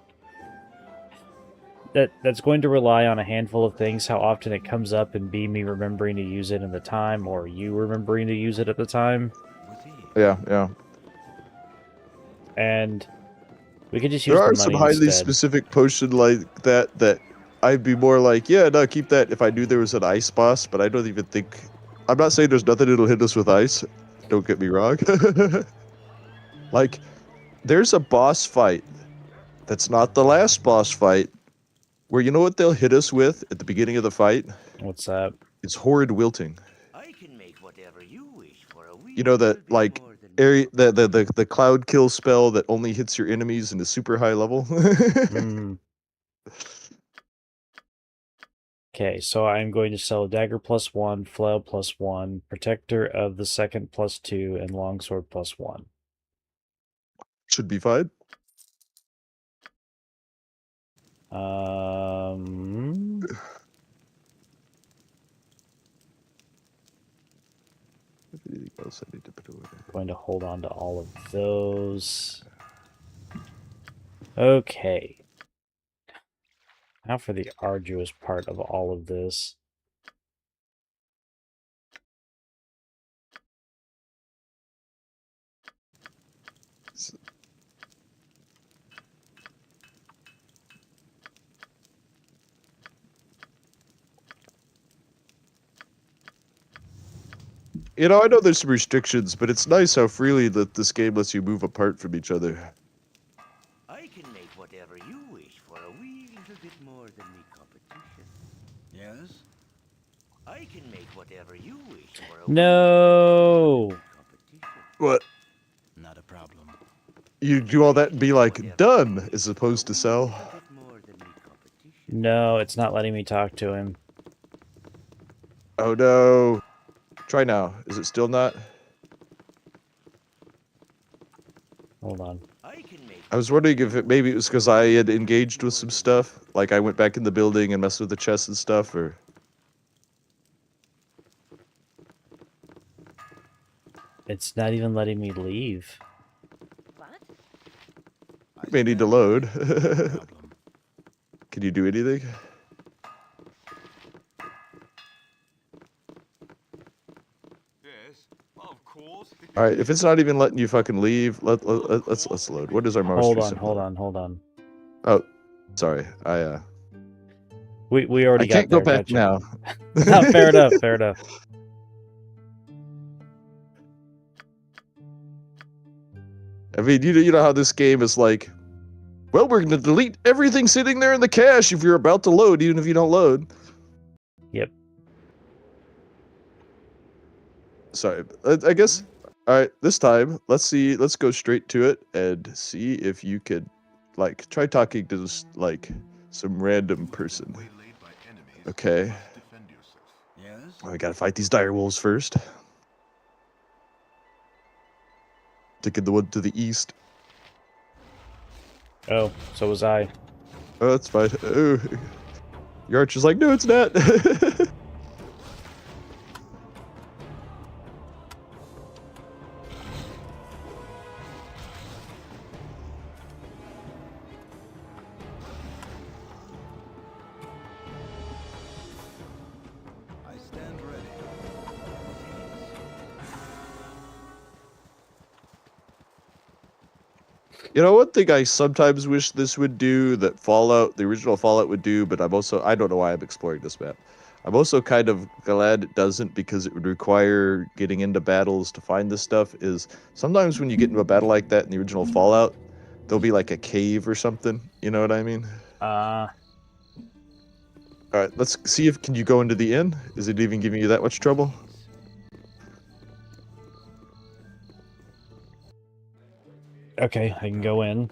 that's going to rely on a handful of things, how often it comes up, and B, me remembering to use it in the time, or you remembering to use it at the time. Yeah. And we could just use There the are money some highly instead. specific potion like that I'd be more like, yeah, no, keep that if I knew there was an ice boss, but I don't even think... I'm not saying there's nothing that'll hit us with ice. Don't get me wrong. Like, there's a boss fight that's not the last boss fight, where you know what they'll hit us with at the beginning of the fight? What's that? It's horrid wilting. I can make whatever you wish for a wee You know that, little bit like, more than area the cloud kill spell that only hits your enemies and is super high level? Okay, so I'm going to sell Dagger +1, Flail +1, Protector of the Second +2, and Longsword +1. Should be fine. Anything else I need to put away? Going to hold on to all of those. Okay. Now for the arduous part of all of this. You know, I know there's some restrictions, but it's nice how freely that this game lets you move apart from each other. I can make whatever you wish for a wee little bit more than me competition. Yes? I can make whatever you wish for a No! competition. What? Not a problem. You do all that and be like, done, as opposed to sell? More than me competition. No, it's not letting me talk to him. Oh no. Try now. Is it still not? Hold on. I was wondering if maybe it was because I had engaged with some stuff. Like I went back in the building and messed with the chests and stuff, or... It's not even letting me leave. What? You may need to load. Problem. Can you do anything? Yes, of course. All right, if it's not even letting you fucking leave, let's load. What is our most Hold on, recent hold load? on, hold on. Oh, sorry. We already I got can't go there, back gotcha. now. No, fair enough, fair enough. I mean, you know how this game is like, well, we're gonna delete everything sitting there in the cache if you're about to load, even if you don't load. Yep. Sorry, I guess. All right, this time, let's go straight to it and see if you could, like, try talking to this, like, some random person. Waylaid by enemies, Okay. must defend yourself. Yes? I gotta fight these dire wolves first. Taking the one to the east. Oh, so was I. Oh, that's fine. Oh. Your archer's like, no, it's not. I stand ready. You know, one thing I sometimes wish this would do that Fallout, the original Fallout would do, but I don't know why I'm exploring this map. I'm also kind of glad it doesn't because it would require getting into battles to find this stuff. Is sometimes when you get into a battle like that in the original Fallout, there'll be like a cave or something. You know what I mean? Uh, All right, let's see if can you go into the inn? Is it even giving you that much trouble? okay, I can go in.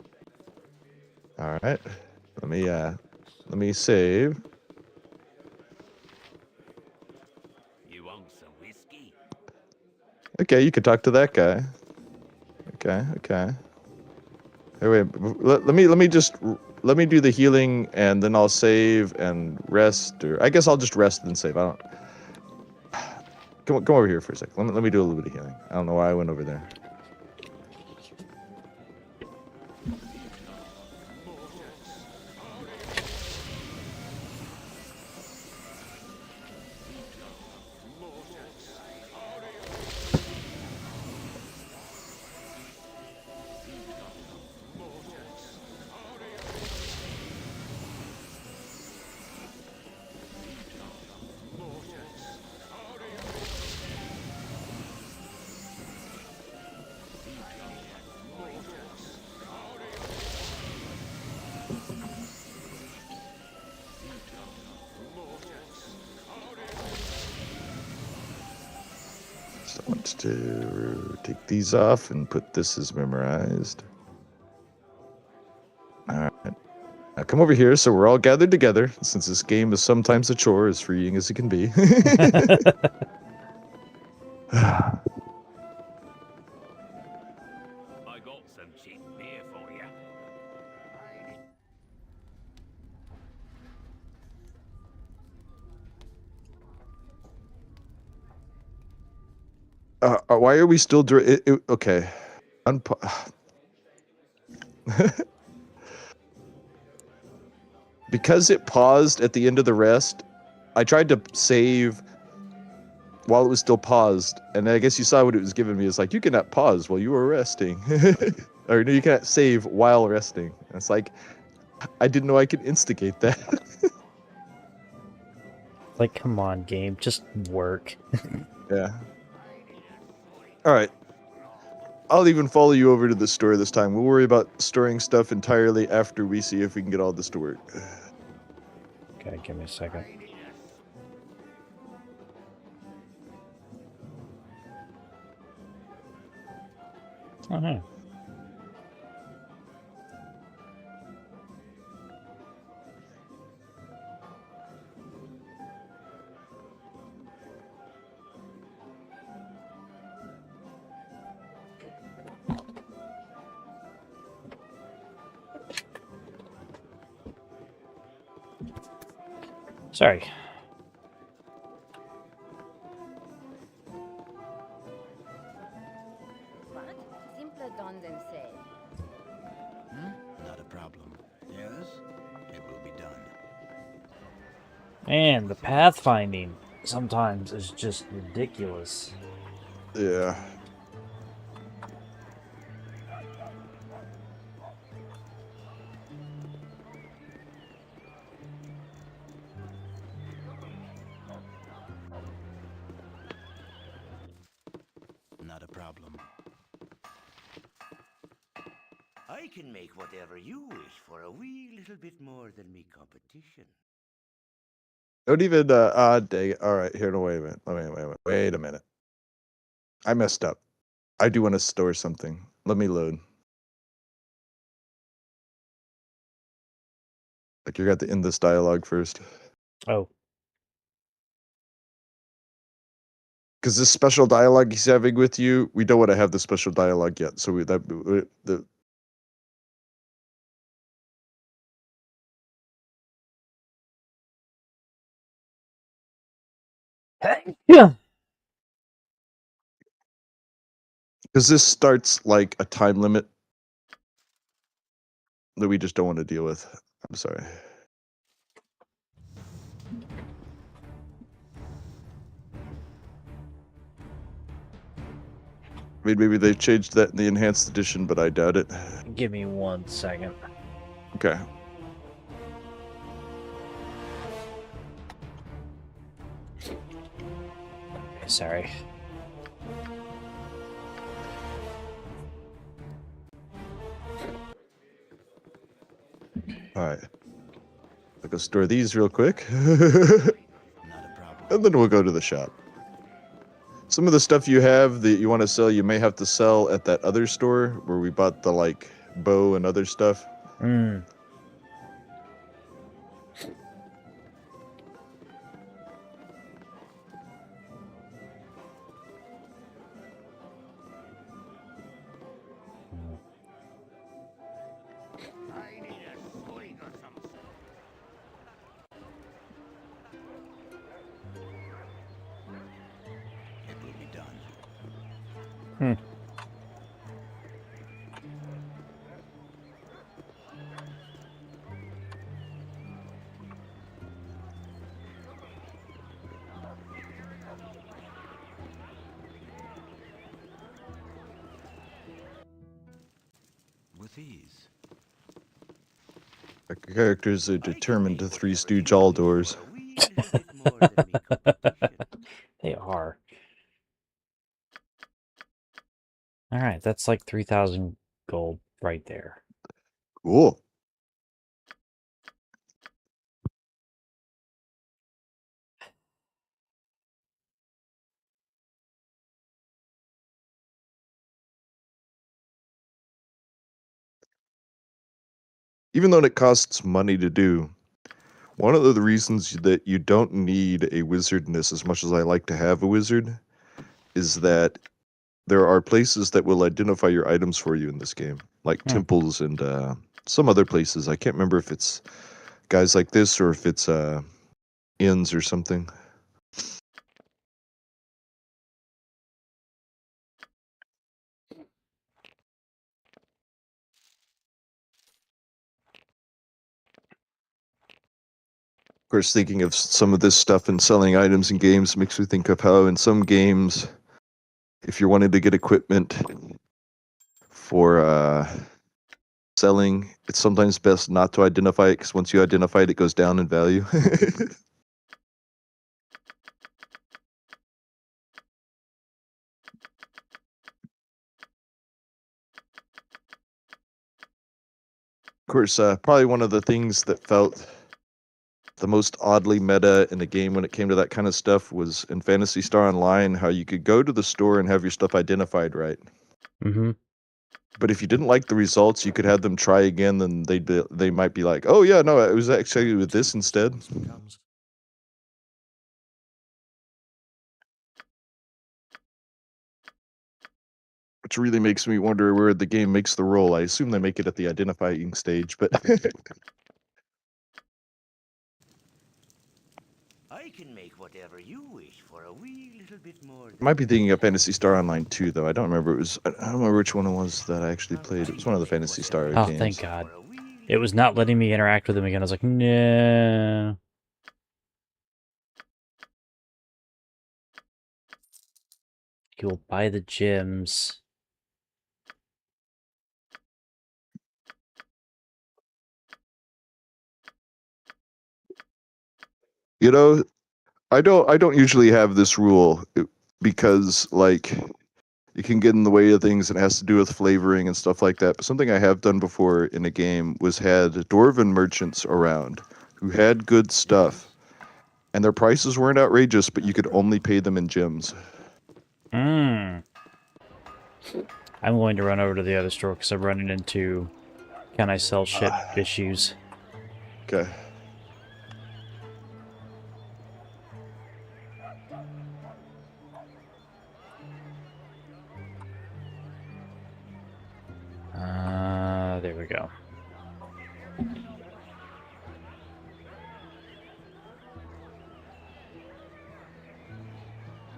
All right, let me save. You want some whiskey? Okay, you can talk to that guy. Okay, okay. Hey, wait, let me do the healing and then I'll save and rest, or I guess I'll just rest and save. I don't. Come over here for a second. Let me do a little bit of healing. I don't know why I went over there. So I want to take these off and put this as memorized. All right. Now come over here so we're all gathered together, since this game is sometimes a chore, as freeing as it can be. I got some cheap beer for you. Why are we still doing it? Okay. Because it paused at the end of the rest, I tried to save while it was still paused, and I guess you saw what it was giving me. It's like, you cannot pause while you are resting. Or no, you cannot save while resting. And it's like, I didn't know I could instigate that. Like, come on, game, just work. Yeah. All right. I'll even follow you over to the store this time. We'll worry about storing stuff entirely after we see if we can get all this to work. Okay, give me a second. Oh, no. Sorry. What? Simpler done than said. Not a problem. Yes, it will be done. Man, the pathfinding sometimes is just ridiculous. Yeah. Not a problem. I can make whatever you wish for a wee little bit more than me competition. Don't even, dang it. All right, here, no, wait a minute. Wait a minute. I messed up. I do want to store something. Let me load. Like, you got to end this dialogue first. Oh, Because this special dialogue he's having with you, we don't want to have the special dialogue yet. So the yeah. because this starts like a time limit that we just don't want to deal with. I'm sorry. mean, maybe they changed that in the enhanced edition, but I doubt it. Give me 1 second. Okay. Okay, sorry. All right. I'll go store these real quick. Not a problem. And then we'll go to the shop. Some of the stuff you have that you want to sell, you may have to sell at that other store where we bought the, like, bow and other stuff. Hmm. I need a swing or something. It will be done. Hmm. With ease. Our characters are I can determined make to Three whatever Stooge you all wish for doors. a wee little bit more than me competition. They are. All right, that's like 3,000 gold right there. Cool. Even though it costs money to do, one of the reasons that you don't need a wizard in this, as much as I like to have a wizard, is that there are places that will identify your items for you in this game, like temples and some other places. I can't remember if it's guys like this or if it's inns or something. Of course, thinking of some of this stuff and selling items in games makes me think of how in some games, if you're wanting to get equipment for selling, it's sometimes best not to identify it, because once you identify it, it goes down in value. Of course, probably one of the things that felt the most oddly meta in a game when it came to that kind of stuff was in Phantasy Star Online, how you could go to the store and have your stuff identified right. Mm-hmm. But if you didn't like the results, you could have them try again, then they might be like, oh yeah, no, it was actually with this instead. Which really makes me wonder where the game makes the roll. I assume they make it at the identifying stage, but I can make whatever you wish for a wee little bit more I than might be me thinking of competition. Phantasy Star Online 2, though. I don't remember. I don't remember which one it was that I actually played. It was one of the Phantasy Star Oh, thank games. God. It was not letting me interact with them again. I was like, no. You'll buy the gems. You know, I don't usually have this rule because like it can get in the way of things and it has to do with flavoring and stuff like that. But something I have done before in a game was had dwarven merchants around who had good stuff, and their prices weren't outrageous, but you could only pay them in gems. I'm going to run over to the other store because I'm running into can I sell shit issues. Okay. There we go.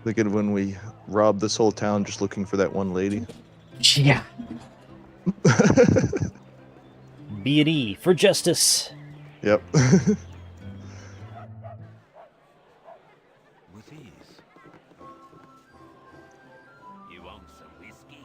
Thinking of when we robbed this whole town just looking for that one lady. Yeah. B&E for justice. Yep. With ease. You You want some whiskey?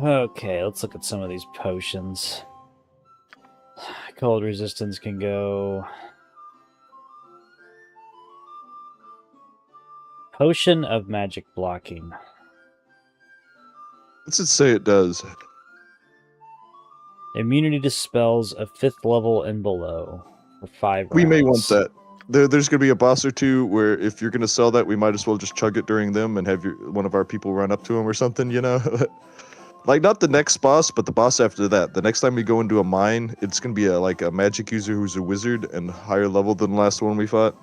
Okay, let's look at some of these potions. Cold resistance can go. Potion of magic blocking. What's it say it does? Immunity to spells of 5th level and below for 5 rounds. We may want that. There's going to be a boss or two where if you're going to sell that, we might as well just chug it during them and have one of our people run up to him or something, you know? Like, not the next boss, but the boss after that. The next time we go into a mine, it's going to be like a magic user who's a wizard and higher level than the last one we fought.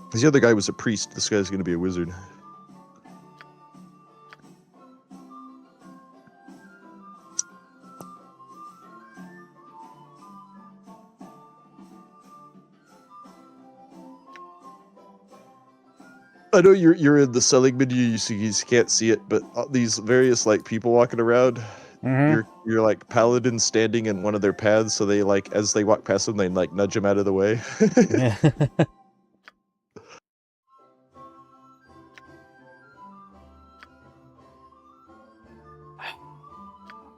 Because the other guy was a priest. This guy's going to be a wizard. I know you're in the selling menu, so you can't see it, but these various like people walking around, you're like paladins standing in one of their paths, so they like as they walk past them, they like nudge them out of the way.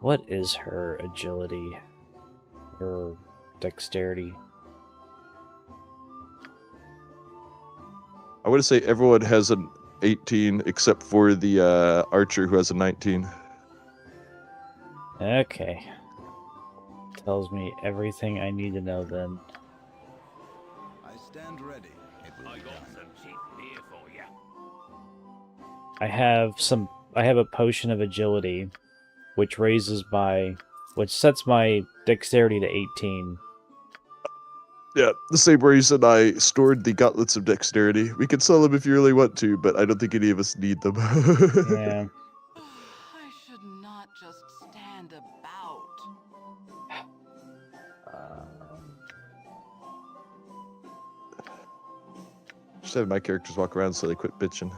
What is her agility or dexterity? I would say everyone has an 18 except for the archer who has a 19. Okay. Tells me everything I need to know then. I stand ready. It will I be got done. some cheap beer for you. I have a potion of agility, which sets my dexterity to 18. Yeah, the same reason I stored the gauntlets of dexterity. We can sell them if you really want to, but I don't think any of us need them. Yeah. I should not just stand about. Just have my characters walk around so they quit bitching.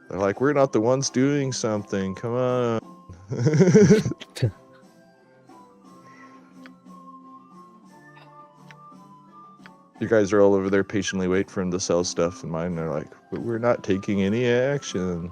They're like, we're not the ones doing something. Come on. You guys are all over there patiently waiting for him to sell stuff, and mine are like, but we're not taking any action.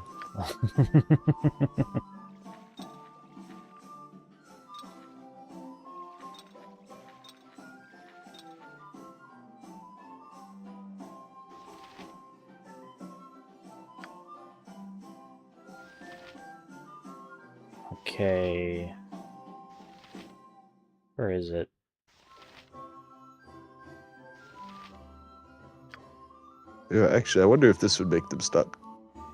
Okay. Where is it? Yeah, actually, I wonder if this would make them stop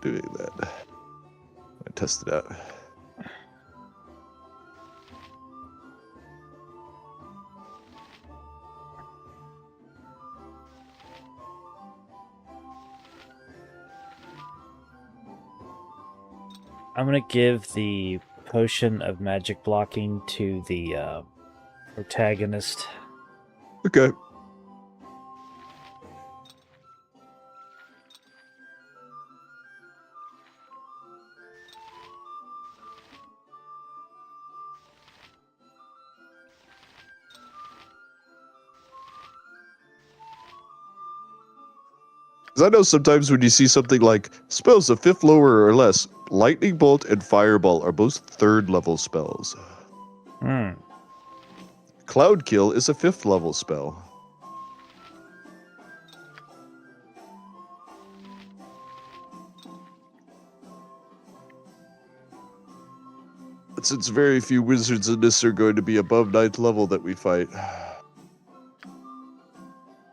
doing that. I test it out. I'm gonna give the potion of magic blocking to the protagonist. Okay. Because I know sometimes when you see something like spells of 5th lower or less, Lightning Bolt and Fireball are both 3rd level spells. Cloud Kill is a 5th level spell. Since very few wizards in this are going to be above 9th level that we fight.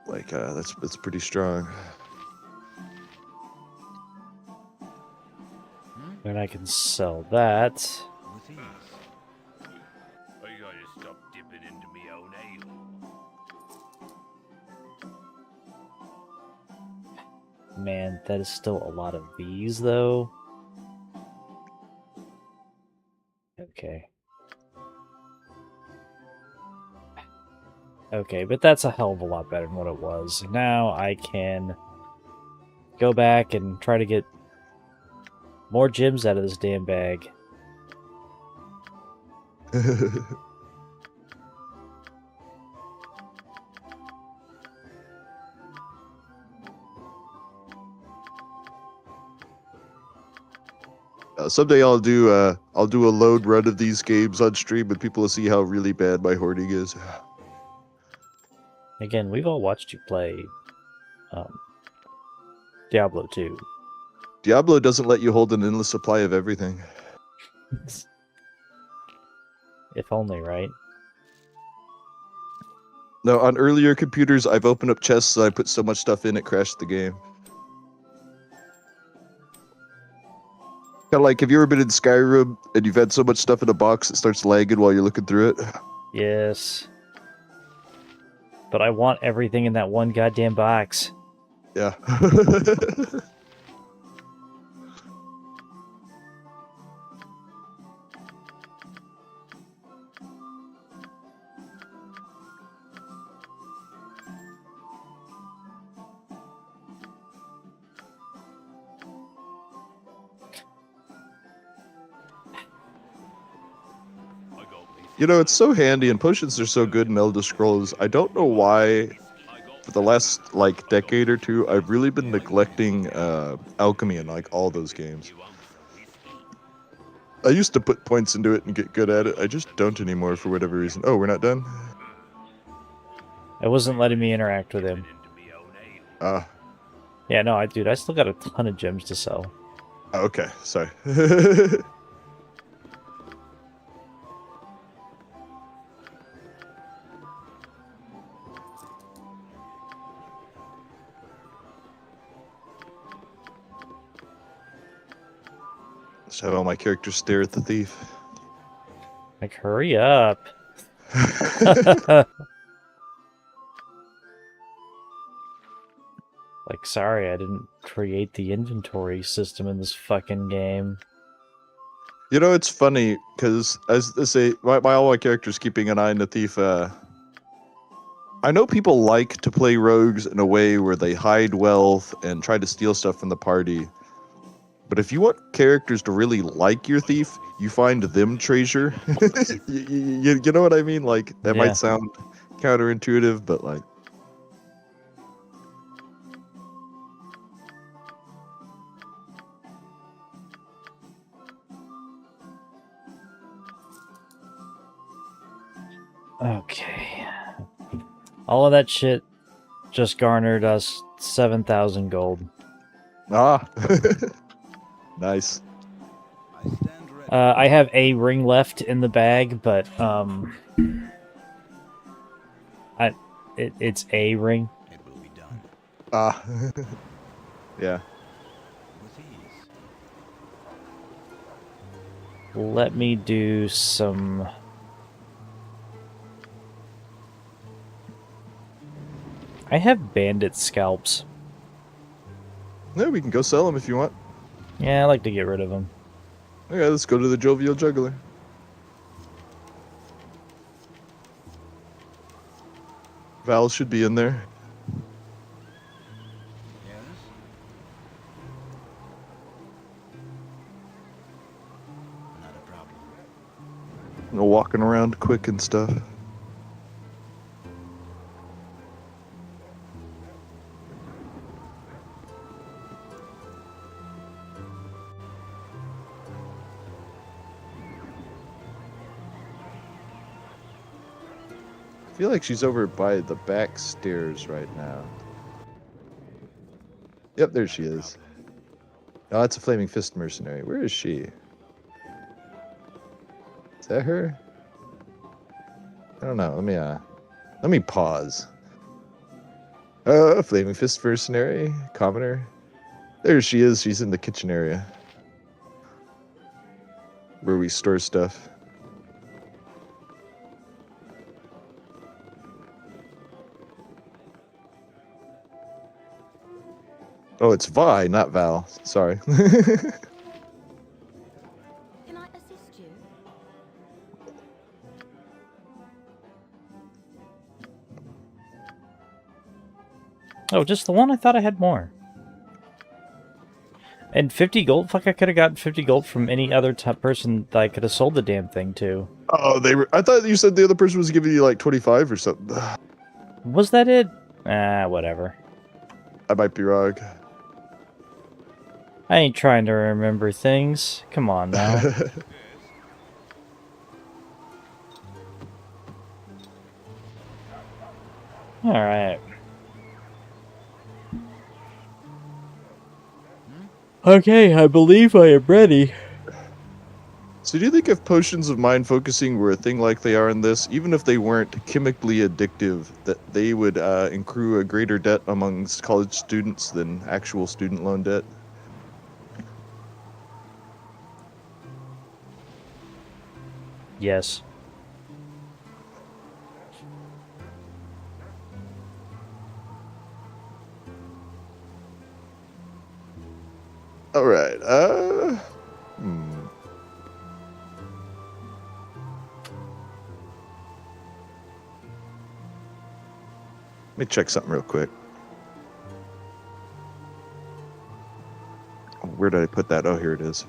Like, that's pretty strong. And I can sell that. With ease. I gotta stop dipping into me own ale. Man, that is still a lot of these, though. Okay. Okay, but that's a hell of a lot better than what it was. Now I can go back and try to get more gems out of this damn bag. Someday I'll do a load run of these games on stream, and people will see how really bad my hoarding is. Again, we've all watched you play Diablo 2. Diablo doesn't let you hold an endless supply of everything. If only, right? No, on earlier computers, I've opened up chests and I put so much stuff in it crashed the game. Kind of like, have you ever been in Skyrim and you've had so much stuff in a box it starts lagging while you're looking through it? Yes. But I want everything in that one goddamn box. Yeah. You know, it's so handy, and potions are so good in Elder Scrolls. I don't know why, for the last, like, decade or two, I've really been neglecting alchemy in, like, all those games. I used to put points into it and get good at it. I just don't anymore for whatever reason. Oh, we're not done? It wasn't letting me interact with him. Yeah, no, dude, I still got a ton of gems to sell. Okay, sorry. Just have all my characters stare at the thief. Like, hurry up. Like, sorry, I didn't create the inventory system in this fucking game. You know, it's funny, because, as I say, all my characters keeping an eye on the thief, I know people like to play rogues in a way where they hide wealth and try to steal stuff from the party. But if you want characters to really like your thief, you find them treasure. You know what I mean? Like, that Yeah. might sound counterintuitive, but like... Okay. All of that shit just garnered us 7,000 gold. Ah! Nice. I stand ready. I have a ring left in the bag, but it's a ring. It will be done. Ah. Yeah. With ease. Let me do some... I have bandit scalps. No, we can go sell them if you want. Yeah, I like to get rid of them. Okay, let's go to the Jovial Juggler. Val should be in there. Yes? Not a problem. No walking around quick and stuff. I feel like she's over by the back stairs right now. Yep, there she is. Oh, that's a Flaming Fist mercenary. Where is she? Is that her? I don't know. Let me pause. Flaming Fist mercenary, commoner. There she is. She's in the kitchen area where we store stuff. Oh, it's Vi, not Val. Sorry. Can I assist you? Oh, just the one? I thought I had more. And 50 gold? Fuck, I could have gotten 50 gold from any other person that I could have sold the damn thing to. Oh, they were. I thought you said the other person was giving you like 25 or something. Was that it? Ah, whatever. I might be wrong. I ain't trying to remember things. Come on now. Alright. Okay, I believe I am ready. So do you think if potions of mind focusing were a thing like they are in this, even if they weren't chemically addictive, that they would accrue a greater debt amongst college students than actual student loan debt? Yes. All right. Let me check something real quick. Where did I put that? Oh, here it is.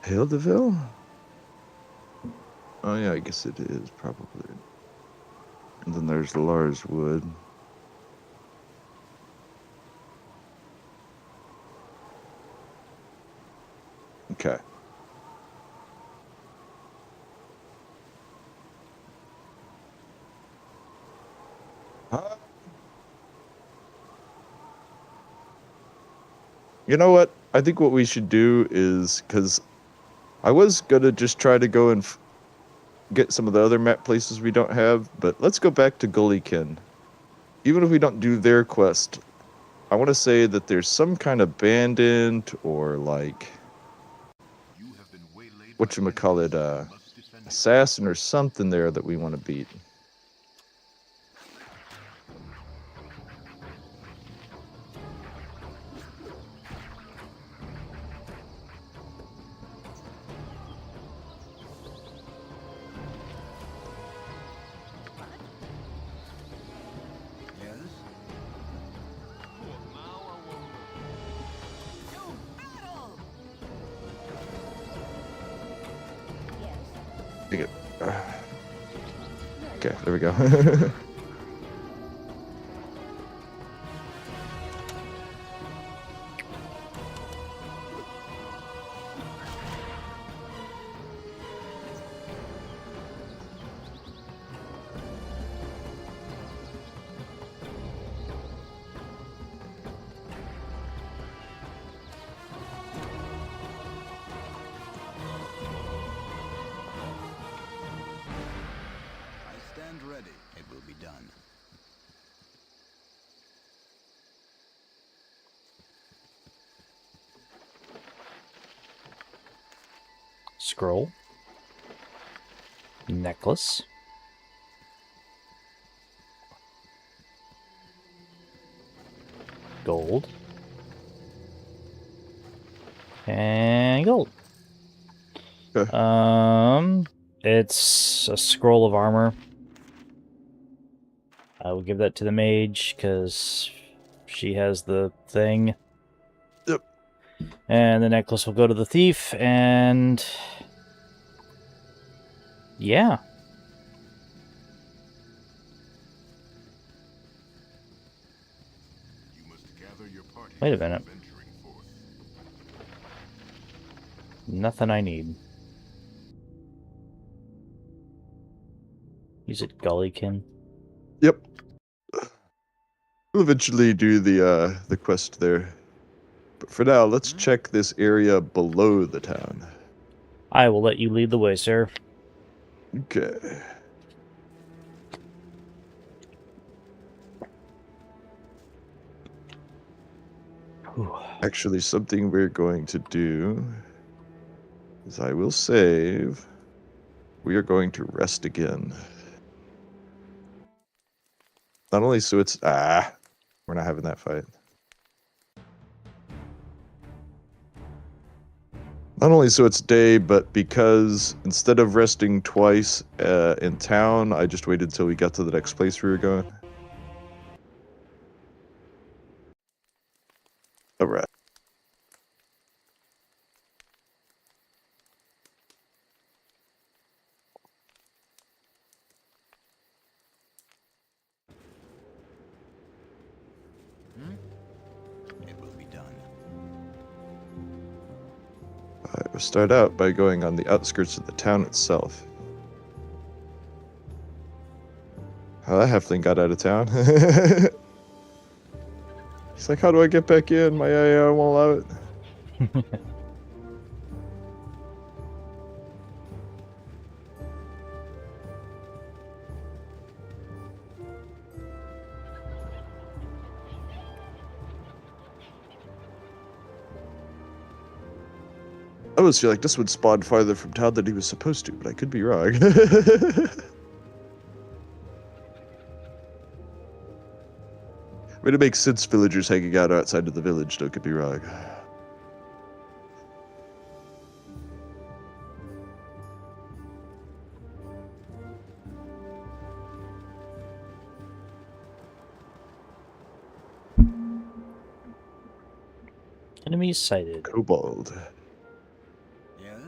Hildeville? Oh yeah, I guess it is probably. And then there's Lars Wood. Okay. You know what? I think what we should do is, because I was gonna just try to go and get some of the other map places we don't have, but let's go back to Gullykin. Even if we don't do their quest, I want to say that there's some kind of bandit or like whatchamacallit, assassin or something there that we want to beat. Okay, there we go. Stand ready. It will be done. Scroll. Necklace. Gold. And gold. Okay. It's a scroll of armor. I will give that to the mage because she has the thing. Yep. And the necklace will go to the thief, and yeah. Wait a minute. Nothing I need. Use it Gullykin. Yep. We'll eventually do the quest there. But for now, let's check this area below the town. I will let you lead the way, sir. Okay. Actually, something we're going to do is I will save. We are going to rest again. Not only so it's we're not having that fight. Not only so it's day, but because instead of resting twice in town, I just waited till we got to the next place we were going. Alright. It will be done. We'll start out by going on the outskirts of the town itself. How that halfling got out of town. He's like, how do I get back in? My AI won't allow it. I always feel like this would spawn farther from town than he was supposed to, but I could be wrong. I mean, it makes sense villagers hanging out outside of the village, don't get me wrong. Enemies sighted. Kobold. Yes?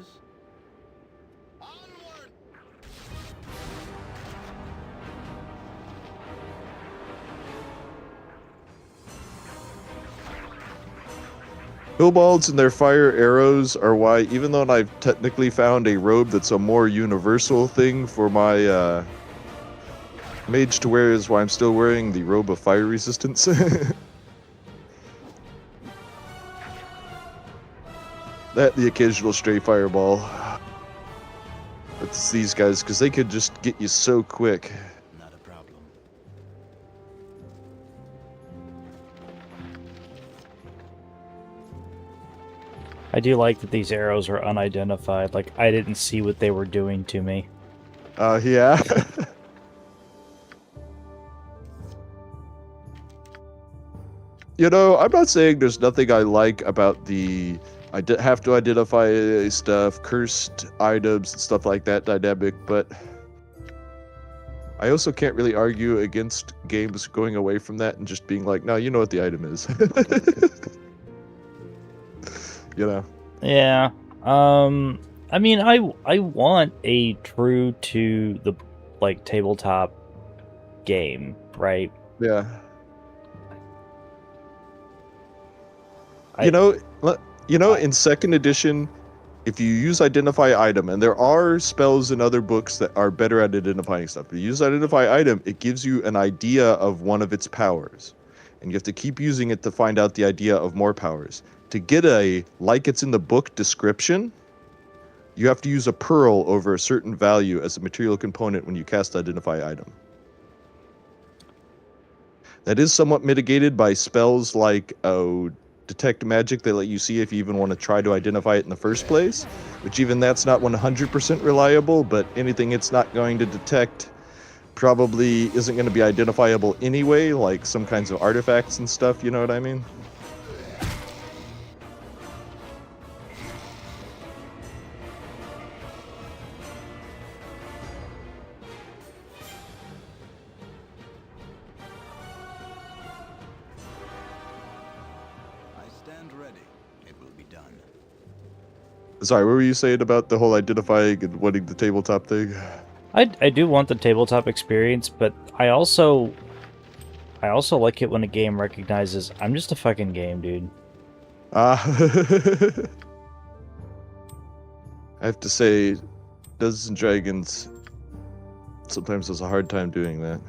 Kobolds and their fire arrows are why, even though I've technically found a robe that's a more universal thing for my mage to wear, is why I'm still wearing the robe of fire resistance. That, the occasional stray fireball. It's these guys, because they could just get you so quick. Not a problem. I do like that these arrows are unidentified. Like, I didn't see what they were doing to me. Yeah. You know, I'm not saying there's nothing I like about the have to identify stuff, cursed items and stuff like that dynamic, but I also can't really argue against games going away from that and just being like, no, you know what the item is. You know? Yeah. I mean, I want a true to the, like, tabletop game, right? Yeah. You know, in second edition, if you use identify item, and there are spells in other books that are better at identifying stuff. If you use identify item, it gives you an idea of one of its powers. And you have to keep using it to find out the idea of more powers. To get a, like it's in the book description, you have to use a pearl over a certain value as a material component when you cast identify item. That is somewhat mitigated by spells like detect magic that let you see if you even want to try to identify it in the first place, which even that's not 100% reliable, but anything it's not going to detect probably isn't going to be identifiable anyway, like some kinds of artifacts and stuff, you know what I mean? Sorry, what were you saying about the whole identifying and wanting the tabletop thing? I do want the tabletop experience, but I also like it when a game recognizes I'm just a fucking game, dude. I have to say, Dungeons and Dragons sometimes has a hard time doing that.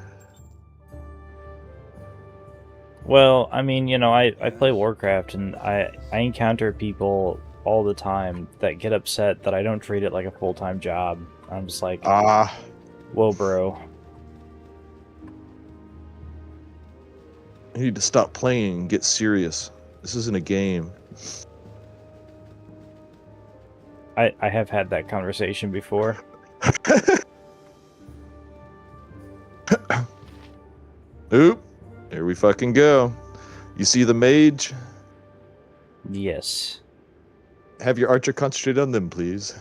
Well, I mean, you know, I play Warcraft, and I encounter people all the time that get upset that I don't treat it like a full-time job. I'm just like, whoa, bro. You need to stop playing and get serious. This isn't a game. I have had that conversation before. Ooh. we fucking go. You see the mage? Yes. Have your archer concentrate on them, please.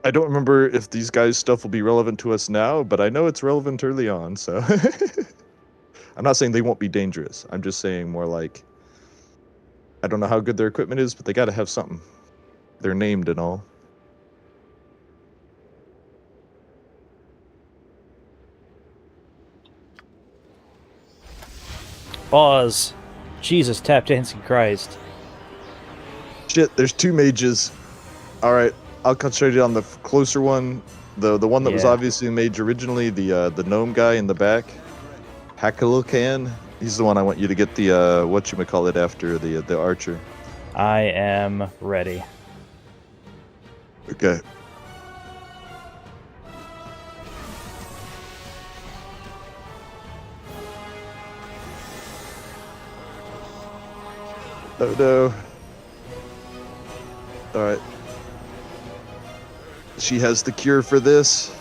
I don't remember if these guys' stuff will be relevant to us now, but I know it's relevant early on, so... I'm not saying they won't be dangerous. I'm just saying more like... I don't know how good their equipment is, but they gotta have something. They're named and all. Pause. Jesus, tap dancing Christ. Shit, there's 2 mages. Alright, I'll concentrate on the closer one. The one that was Yeah. obviously a mage originally, the gnome guy in the back. Hakalilkan. He's the one I want you to get the, whatchamacallit after, the archer. I am ready. Okay. Oh no. Alright. She has the cure for this.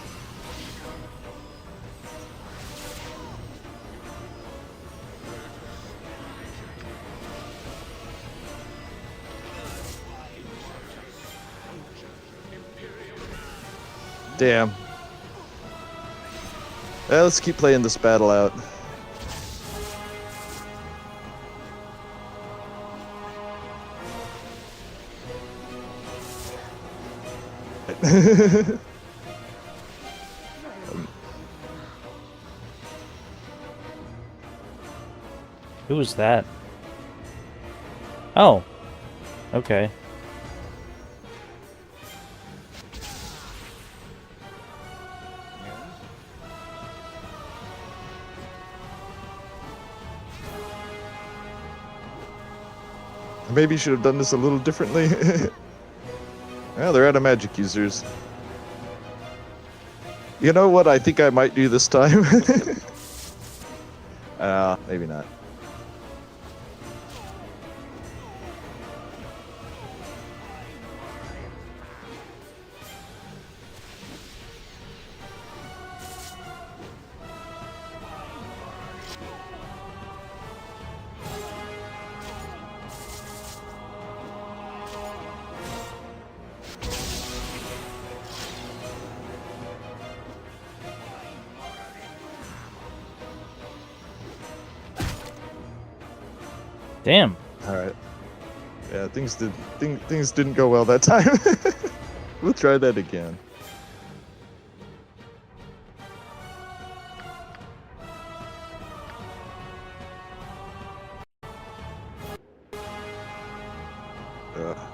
Damn. Let's keep playing this battle out. Who was that? Oh. Okay. Maybe you should have done this a little differently. Well, they're out of magic users. You know what I think I might do this time? Maybe not. Damn. All right. Yeah, things didn't go well that time. We'll try that again.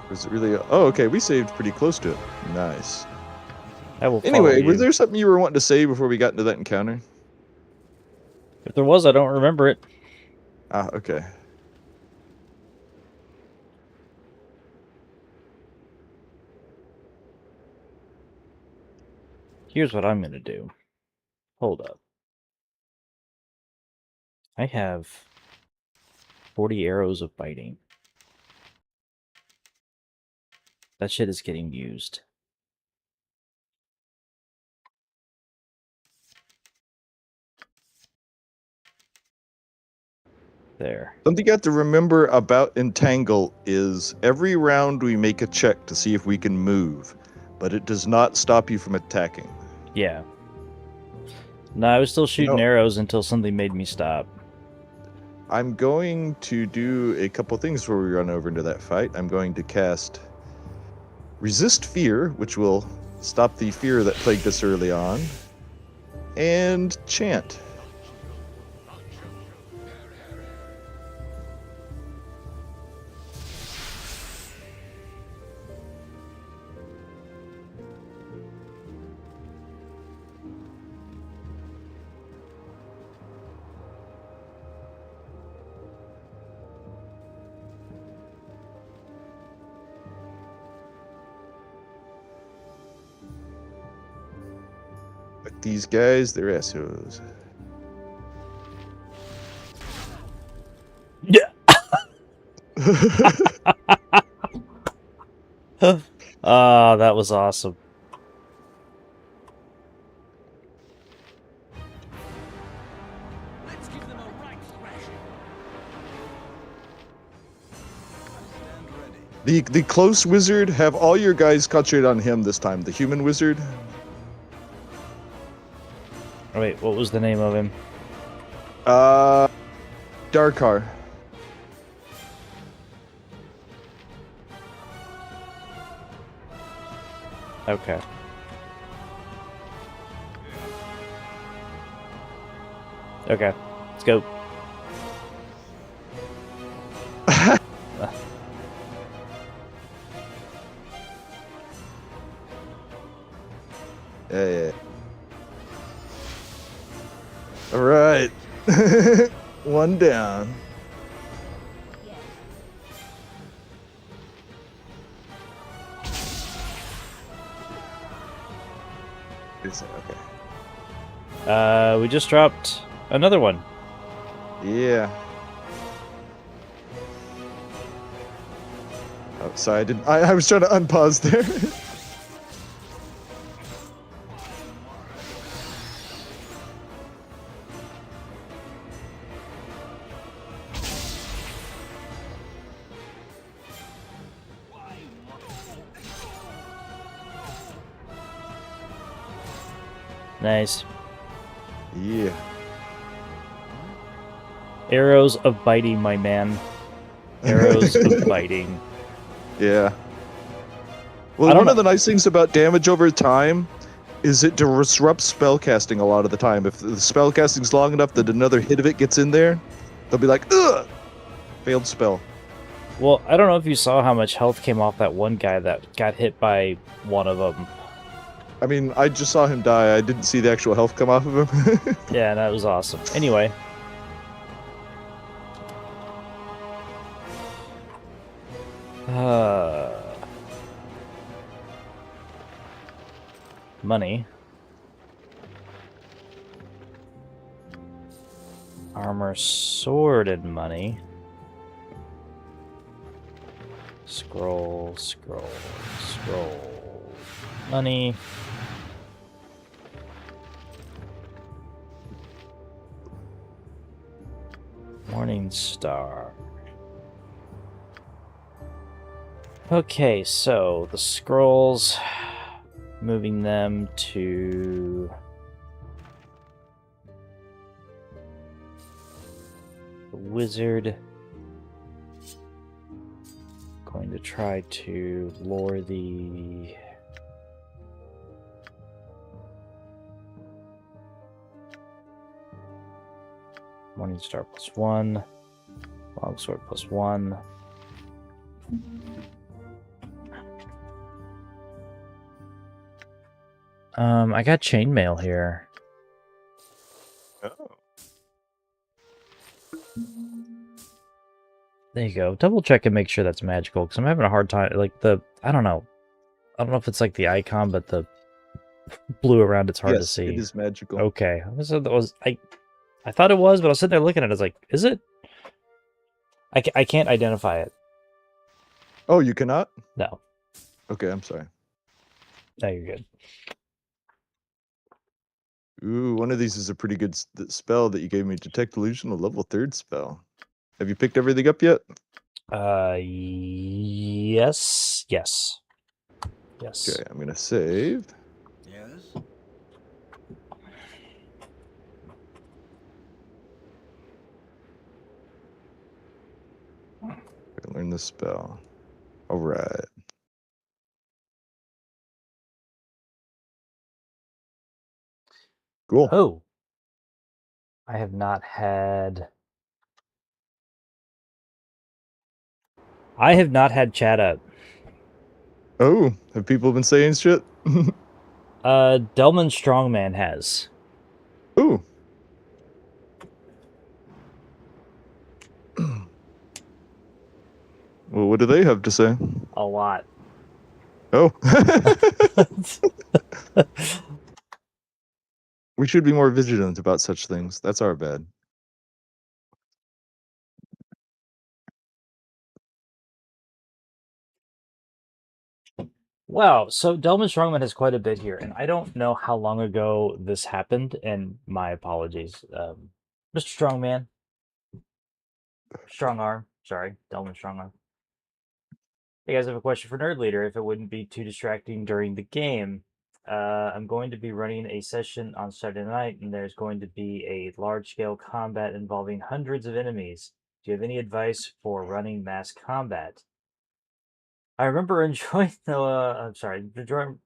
Was it really? Oh, okay. We saved pretty close to it. Nice. I will follow Anyway, you. was there something you were wanting to say before we got into that encounter? If there was, I don't remember it. Ah, okay. Here's what I'm going to do. Hold up. I have 40 arrows of biting. That shit is getting used. There. Something you have to remember about Entangle is every round we make a check to see if we can move, but it does not stop you from attacking. Yeah. No, I was still shooting No. arrows until something made me stop. I'm going to do a couple things before we run over into that fight. I'm going to cast Resist Fear, which will stop the fear that plagued us early on, and Chant. But these guys, they're assholes. Yeah. Ah, that was awesome. The close wizard, have all your guys concentrate on him this time. The human wizard. Oh, wait, what was the name of him? Darkar. Okay. Okay, let's go. Yeah. All right. One down. Okay. We just dropped another one. Yeah. Oh, sorry, I didn't. I was trying to unpause there. Nice. Yeah. Arrows of biting, my man. Arrows of biting. Yeah. I Well, don't one know. of the nice things about damage over time is it disrupts spellcasting a lot of the time. If the spellcasting's long enough that another hit of it gets in there, they'll be like, ugh! Failed spell. Well, I don't know if you saw how much health came off that one guy that got hit by one of them. I mean, I just saw him die. I didn't see the actual health come off of him. Yeah, that was awesome. Anyway. Money. Armor, sword, and money. Scroll. Money. Morning Star. Okay, so the scrolls, moving them to the wizard. Going to try to lure the Morning Star +1, Longsword +1. I got chainmail here. Oh. There you go. Double check and make sure that's magical, because I'm having a hard time. Like I don't know. I don't know if it's like the icon, but the blue around it's hard to Yes, see. it is magical. Okay, I thought it was, but I was sitting there looking at it. I was like, is it? I can't identify it. Oh, you cannot? No, Okay, I'm sorry. no, you're good. Ooh, one of these is a pretty good spell that you gave me. Detect Illusion, a level 3rd spell. Have you picked everything up yet? Yes. Okay, I'm gonna save. Yes? Learn the spell. All right. Cool. Oh, I have not had chat up. Oh, have people been saying shit? Delman Strongman has. Ooh. Well, what do they have to say? A lot. Oh. We should be more vigilant about such things. That's our bad. Wow, so Delman Strongman has quite a bit here, and I don't know how long ago this happened, and my apologies. Mr. Strongman. Strong Arm. Sorry, Delman Strong Arm. Hey guys, I have a question for Nerd Leader. If it wouldn't be too distracting during the game, I'm going to be running a session on Saturday night, and there's going to be a large-scale combat involving hundreds of enemies. Do you have any advice for running mass combat? I remember enjoying the. I'm sorry, I'm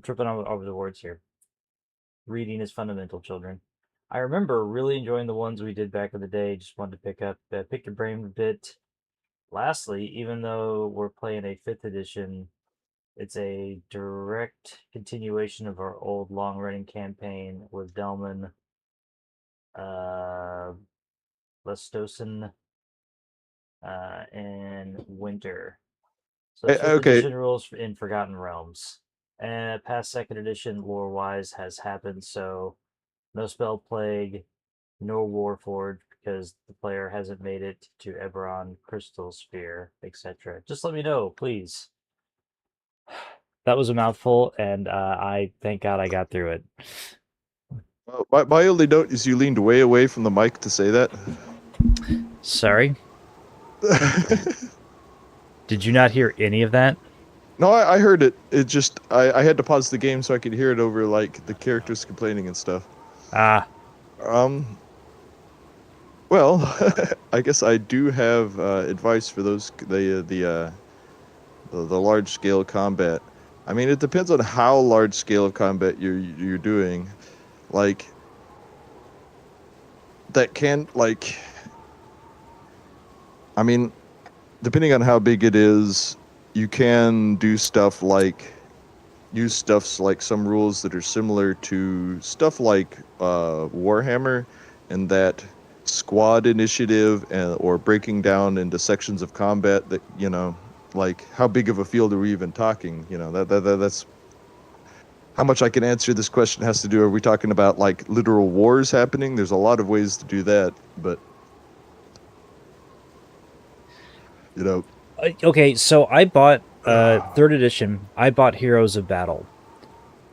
tripping over the words here. Reading is fundamental, children. I remember really enjoying the ones we did back in the day. Just wanted to pick your brain a bit. Lastly, even though we're playing a 5th edition, it's a direct continuation of our old long-running campaign with Delman, uh, Lestosin, and Winter. So it's 5th Okay, edition rules in Forgotten Realms. And past 2nd edition lore-wise has happened, so no Spell Plague, no Warforged, because the player hasn't made it to Eberron, Crystal Sphere, etc. Just let me know, please. That was a mouthful, and I thank God I got through it. well, my only note is you leaned way away from the mic to say that. Sorry, did you not hear any of that? No, I heard it. It just I had to pause the game so I could hear it over like the characters complaining and stuff. Ah, Um, well, I guess I do have advice for those the large scale combat. I mean, it depends on how large scale combat you're doing. Like that can like I mean, depending on how big it is, you can do stuff like use stuffs like some rules that are similar to stuff like Warhammer, and that squad initiative or breaking down into sections of combat that like how big of a field are we even talking? That's how much I can answer this question has to do. Are we talking about like literal wars happening? There's a lot of ways to do that, but you know, okay. So I bought 3rd edition. I bought Heroes of Battle.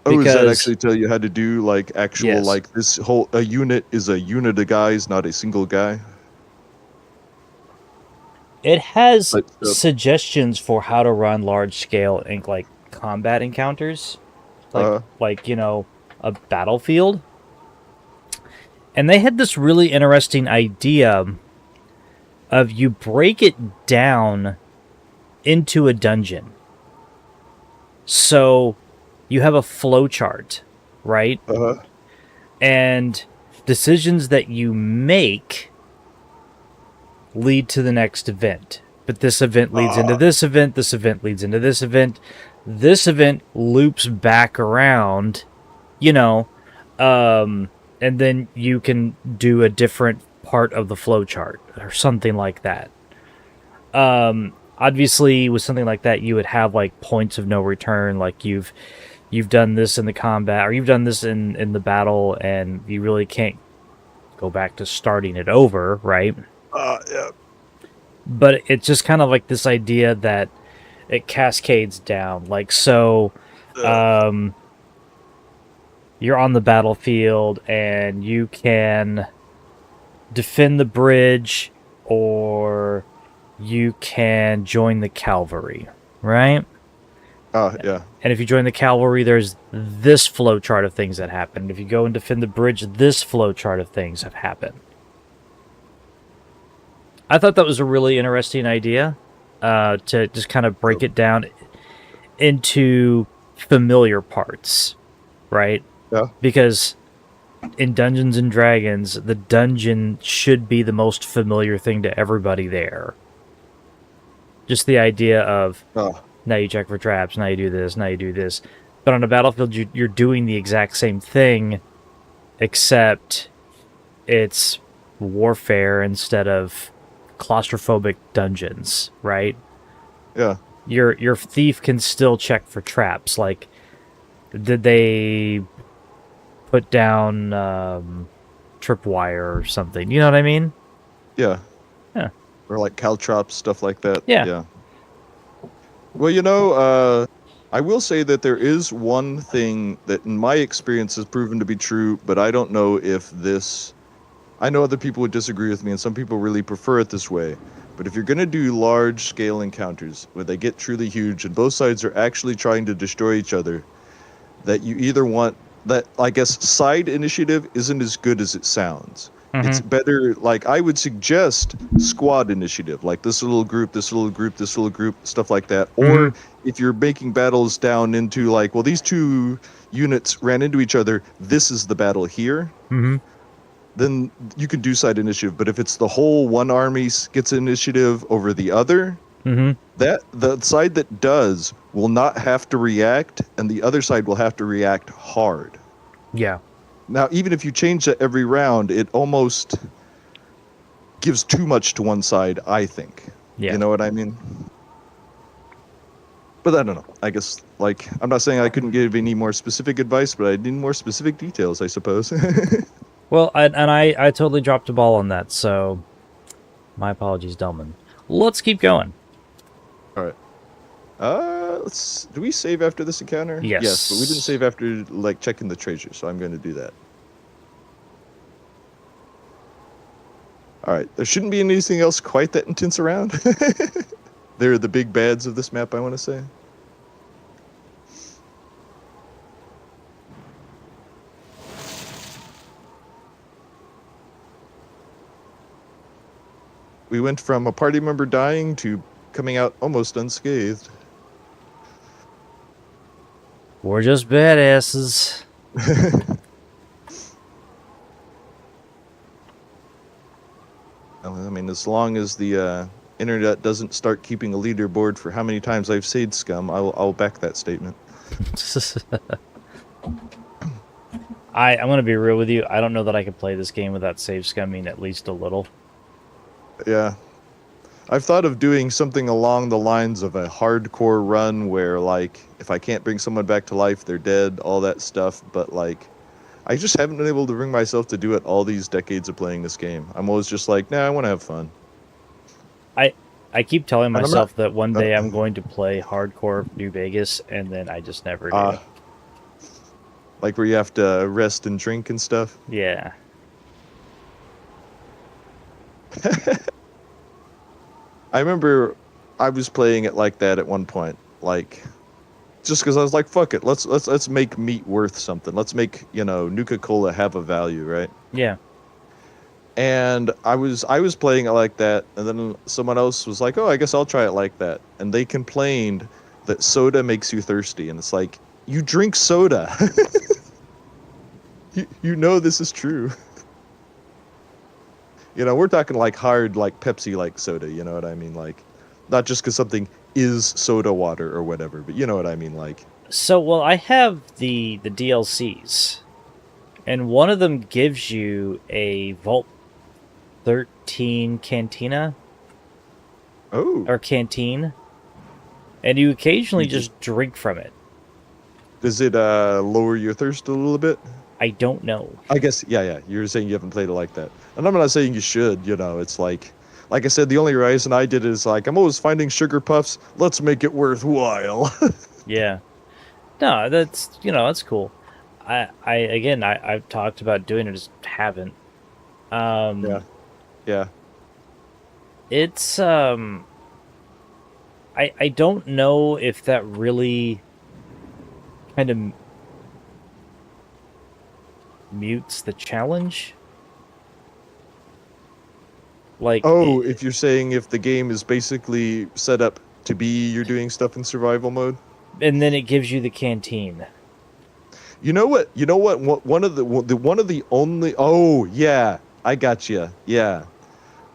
oh, does that Because actually tell you how to do like actual yes, like this whole a unit is a unit of guys, not a single guy? it has But suggestions for how to run large scale like combat encounters, like a battlefield. And they had this really interesting idea of you break it down into a dungeon. So you have a flow chart, right? And decisions that you make lead to the next event. But this event leads into this event, this event leads into this event loops back around, you know, and then you can do a different part of the flow chart or something like that. Obviously, with something like that, you would have like points of no return, like you've done this in the combat or you've done this in the battle, and you really can't go back to starting it over, right? yeah. But it's just kind of like this idea that it cascades down. Like, so you're on the battlefield and you can defend the bridge or you can join the cavalry, right? Yeah. And if you join the cavalry, there's this flow chart of things that happen. If you go and defend the bridge, this flow chart of things have happened. I thought that was a really interesting idea, to just kind of break it down into familiar parts, right? Yeah. Because in Dungeons and Dragons, the dungeon should be the most familiar thing to everybody there. Just the idea of, now you check for traps, now you do this, now you do this. But on a battlefield, you're doing the exact same thing, except it's warfare instead of claustrophobic dungeons, right? Yeah. Your thief can still check for traps. Like, did they put down tripwire or something? You know what I mean? Yeah. Yeah. Or like caltrops, stuff like that. Yeah. Yeah. Well, I will say that there is one thing that in my experience has proven to be true, but I don't know if this... I know other people would disagree with me, and some people really prefer it this way. But if you're going to do large-scale encounters where they get truly huge and both sides are actually trying to destroy each other, that you either want that, I guess, side initiative isn't as good as it sounds. It's better, like, I would suggest squad initiative, like this little group, this little group, this little group, stuff like that. Or if you're making battles down into, like, well, these two units ran into each other, this is the battle here. Then you can do side initiative. But if it's the whole one army gets initiative over the other, that the side that does will not have to react, and the other side will have to react hard. Yeah. Now, even if you change that every round, it almost gives too much to one side, I think. Yeah. You know what I mean? But I don't know. I guess, like, I'm not saying I couldn't give any more specific advice, but I need more specific details, I suppose. Well, I totally dropped a ball on that, so my apologies, Delman. Let's keep going. All right. Do we save after this encounter? Yes. Yes, but we didn't save after, like, checking the treasure, so I'm going to do that. All right. There shouldn't be anything else quite that intense around. They're the big bads of this map, I want to say. We went from a party member dying to coming out almost unscathed. We're just badasses. I mean, as long as the internet doesn't start keeping a leaderboard for how many times I've saved scum, I'll back that statement. I'm going to be real with you. I don't know that I could play this game without save scumming at least a little. Yeah. I've thought of doing something along the lines of a hardcore run where, like, if I can't bring someone back to life, they're dead, all that stuff. But, like, I just haven't been able to bring myself to do it all these decades of playing this game. I'm always just like, nah, I want to have fun. I keep telling myself that one day I'm going to play hardcore New Vegas, and then I just never do. Like where you have to rest and drink and stuff? Yeah. I remember I was playing it like that at one point, like just because I was like, "Fuck it, let's make meat worth something. Let's make Nuka-Cola have a value, right?" Yeah. And I was playing it like that, and then someone else was like, "Oh, I guess I'll try it like that," and they complained that soda makes you thirsty, and it's like, you drink soda, you know this is true. We're talking like hard, like Pepsi-like soda, you know what I mean? Like, not just because something is soda water or whatever, but you know what I mean? Like, so, well, I have the DLCs, and one of them gives you a Vault 13 cantina. Oh. Or canteen. And you occasionally just drink from it. Does it lower your thirst a little bit? I don't know. I guess, yeah. You're saying you haven't played it like that. And I'm not saying you should, it's like I said, the only reason I did it is like, I'm always finding sugar puffs. Let's make it worthwhile. Yeah. No, that's, that's cool. I've talked about doing it, just haven't. Yeah. It's, I don't know if that really kind of mutes the challenge. Like, if you're saying if the game is basically set up to be you're doing stuff in survival mode, and then it gives you the canteen. You know what? One of the only I got you. Yeah.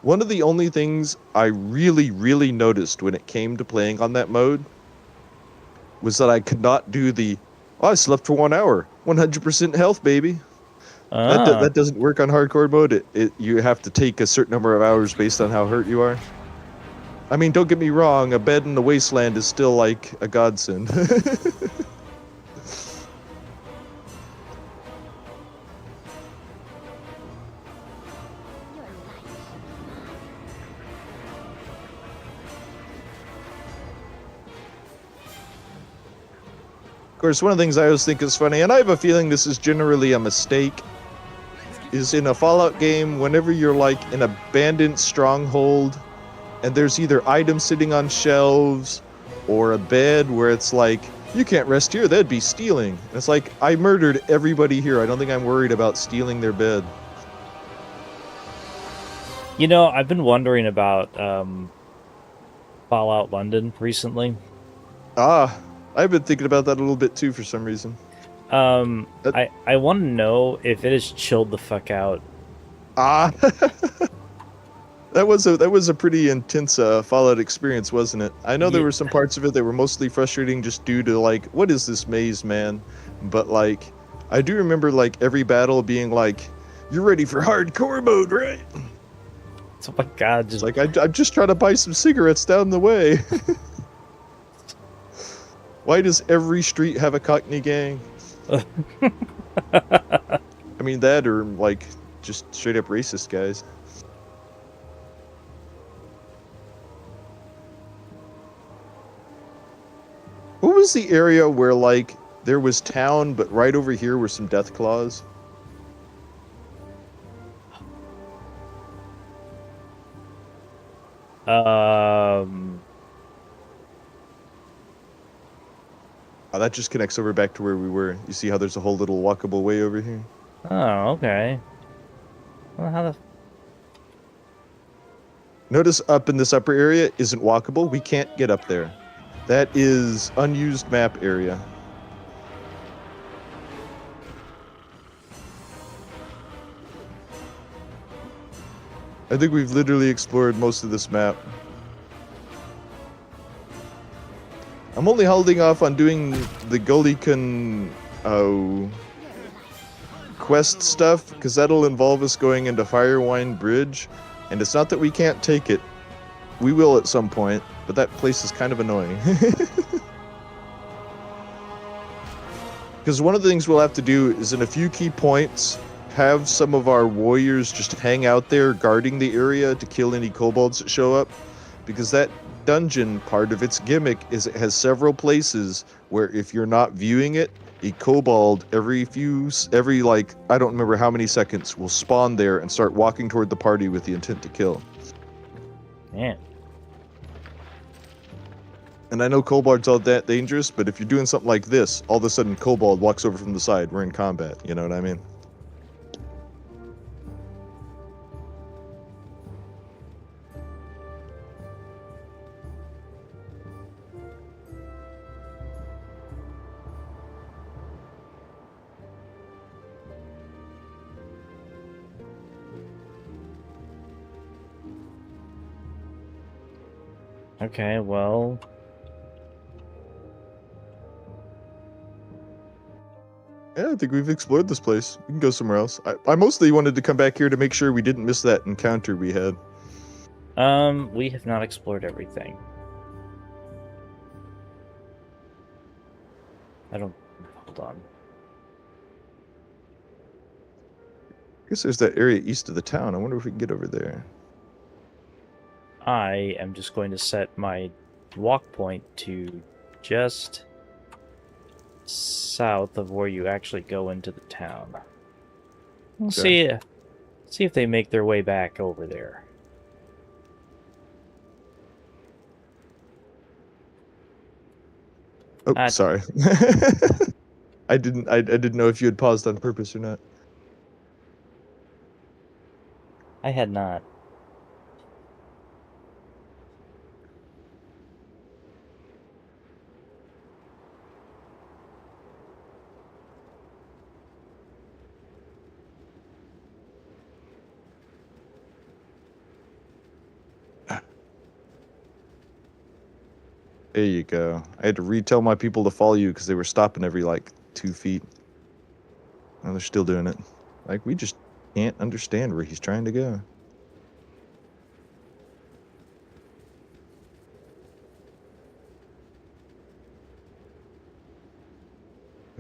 One of the only things I really, really noticed when it came to playing on that mode was that I could not do I slept for 1 hour, 100% health, baby. That doesn't work on hardcore mode. You have to take a certain number of hours based on how hurt you are. I mean, don't get me wrong, a bed in the wasteland is still like a godsend. Of course, one of the things I always think is funny, and I have a feeling this is generally a mistake, is in a Fallout game, whenever you're like in an abandoned stronghold and there's either items sitting on shelves or a bed where it's like, you can't rest here, that'd be stealing. And it's like, I murdered everybody here. I don't think I'm worried about stealing their bed. You know, I've been wondering about Fallout London recently. Ah, I've been thinking about that a little bit too for some reason. I want to know if it has chilled the fuck out. Ah, that was a pretty intense Fallout experience, wasn't it? I know there were some parts of it that were mostly frustrating just due to like, what is this maze, man? But like, I do remember like every battle being like, you're ready for hardcore mode, right? Oh my god, It's like I'm just trying to buy some cigarettes down the way. Why does every street have a Cockney gang? I mean, that or like just straight up racist guys. What was the area where like there was town, but right over here were some death claws? Oh, that just connects over back to where we were. You see how there's a whole little walkable way over here? Oh, okay. Well, how the... Notice up in this upper area isn't walkable. We can't get up there. That is unused map area. I think we've literally explored most of this map. I'm only holding off on doing the Gullikan quest stuff, because that'll involve us going into Firewine Bridge, and it's not that we can't take it. We will at some point, but that place is kind of annoying. Because one of the things we'll have to do is in a few key points, have some of our warriors just hang out there guarding the area to kill any kobolds that show up, because that dungeon part of its gimmick is it has several places where if you're not viewing it, a kobold every like, I don't remember how many seconds, will spawn there and start walking toward the party with the intent to kill. Man. And I know kobolds aren't that dangerous, but if you're doing something like this, all of a sudden kobold walks over from the side, we're in combat, you know what I mean? Okay, well... Yeah, I think we've explored this place. We can go somewhere else. I mostly wanted to come back here to make sure we didn't miss that encounter we had. We have not explored everything. I don't... Hold on. I guess there's that area east of the town. I wonder if we can get over there. I am just going to set my walk point to just south of where you actually go into the town. We'll see if they make their way back over there. Oh, sorry. I didn't know if you had paused on purpose or not. I had not. There you go. I had to retell my people to follow you because they were stopping every, like, 2 feet. And they're still doing it. Like, we just can't understand where he's trying to go.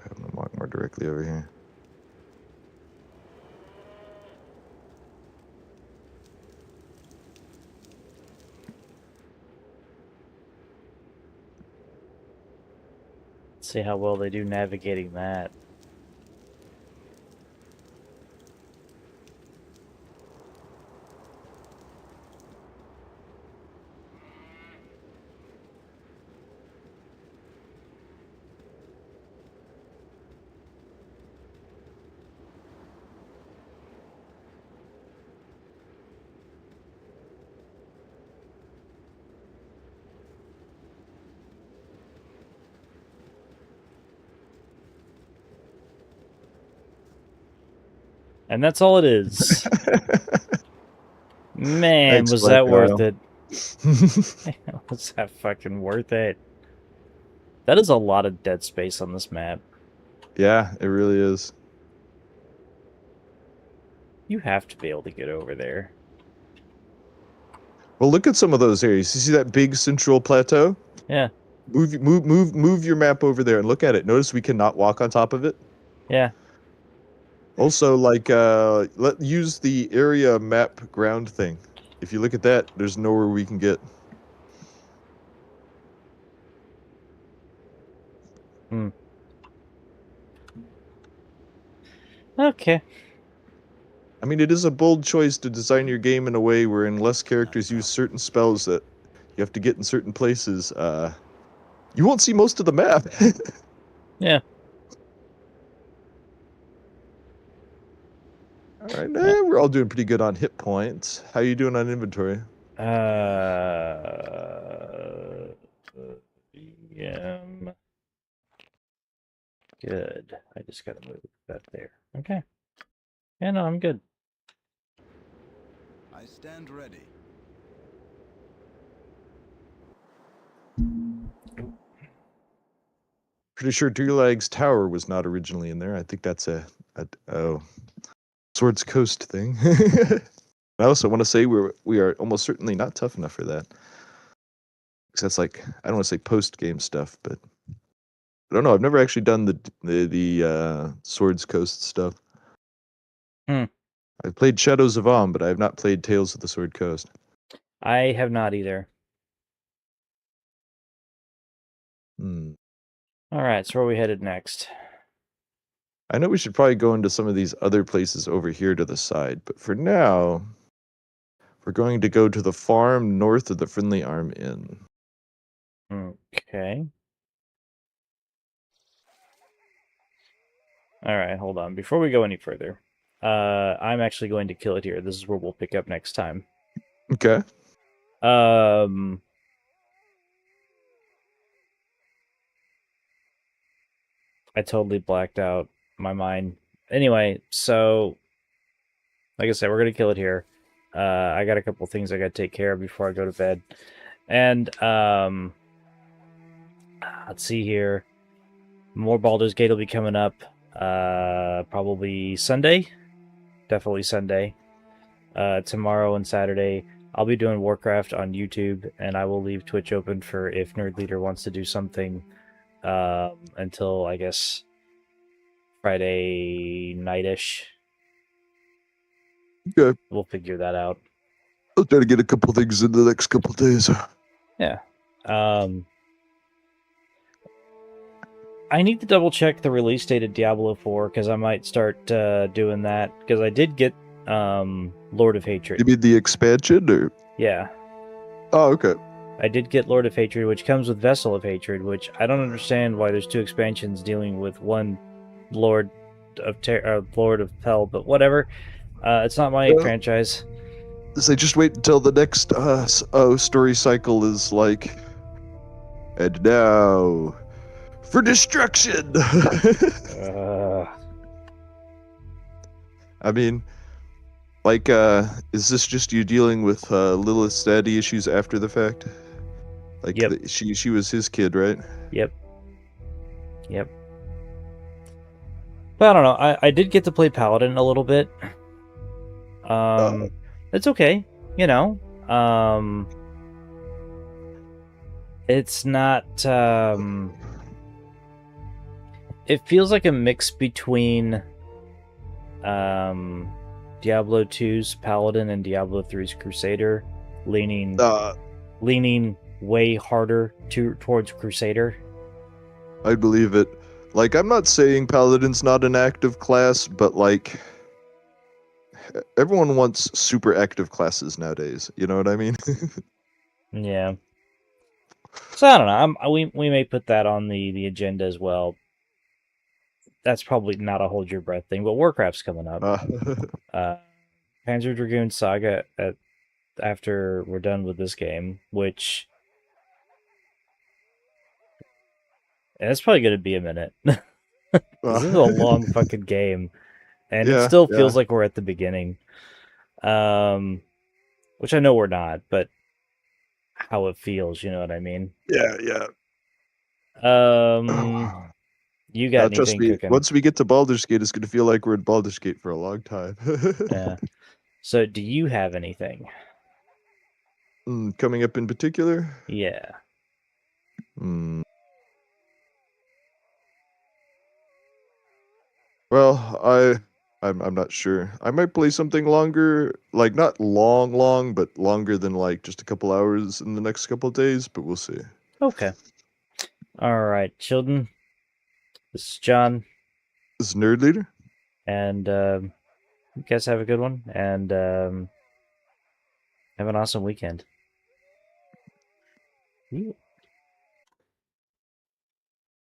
I'm gonna walk more directly over here. See how well they do navigating that. And that's all it is. Man, Thanks, was Black that worth Isle. it? Man, was that fucking worth it? That is a lot of dead space on this map. Yeah, it really is. You have to be able to get over there. Well, look at some of those areas. You see that big central plateau? Yeah, Move your map over there and look at it. Notice we cannot walk on top of it. yeah. Also, like, use the area map ground thing. If you look at that, there's nowhere we can get. Hmm. Okay. I mean, it is a bold choice to design your game in a way where unless characters use certain spells that you have to get in certain places, you won't see most of the map. Yeah. All right, we're all doing pretty good on hit points. How you doing on inventory? Good. I just gotta move that there. Okay. Yeah, no, I'm good. I stand ready. Pretty sure Deerlag's Tower was not originally in there. I think that's a Swords Coast thing. I also want to say we are almost certainly not tough enough for that. Because that's like, I don't want to say post game stuff, but I don't know. I've never actually done the Swords Coast stuff. Hmm. I've played Shadows of Om, but I have not played Tales of the Sword Coast. I have not either. Hmm. All right, so where are we headed next? I know we should probably go into some of these other places over here to the side, but for now, we're going to go to the farm north of the Friendly Arm Inn. Okay. All right, hold on. Before we go any further, I'm actually going to kill it here. This is where we'll pick up next time. Okay. I totally blacked out my mind. Anyway, so like I said, we're gonna kill it here. I got a couple things I gotta take care of before I go to bed. And let's see here. More Baldur's Gate will be coming up probably Sunday. Definitely Sunday. Tomorrow and Saturday. I'll be doing Warcraft on YouTube, and I will leave Twitch open for if Nerd Leader wants to do something until, I guess, Friday night-ish. Okay. We'll figure that out. I'll try to get a couple things in the next couple days. Yeah. I need to double check the release date of Diablo 4 because I might start doing that because I did get Lord of Hatred. You mean the expansion, or? Yeah. Oh, okay. I did get Lord of Hatred, which comes with Vessel of Hatred, which I don't understand why there's two expansions dealing with one Lord of Hell, but whatever. It's not my franchise. Say just wait until the next story cycle is like, and now for destruction. I mean, like, is this just you dealing with Lilith's daddy issues after the fact? Like, Yep. She was his kid, right? Yep. But I don't know. I did get to play Paladin a little bit. It's okay, you know. It's not. It feels like a mix between Diablo 2's Paladin and Diablo 3's Crusader, leaning way harder towards Crusader. I believe it. Like, I'm not saying Paladin's not an active class, but like, everyone wants super active classes nowadays. You know what I mean? Yeah. So I don't know. We may put that on the agenda as well. That's probably not a hold your breath thing, but Warcraft's coming up. Panzer Dragoon Saga after we're done with this game, which and it's probably going to be a minute. This is a long fucking game. and it Yeah, still yeah. feels like we're at the beginning. Which I know we're not, but how it feels, you know what I mean? Yeah, yeah. You got Now, trust anything me, cooking? once we get to Baldur's Gate, it's going to feel like we're in Baldur's Gate for a long time. Yeah. So, do you have anything? Coming up in particular? Yeah. Hmm. Well, I'm not sure. I might play something longer, like not long, but longer than like just a couple hours in the next couple days, but we'll see. Okay. All right, children. This is John, This is Nerd Leader. and you guys have a good one, and have an awesome weekend.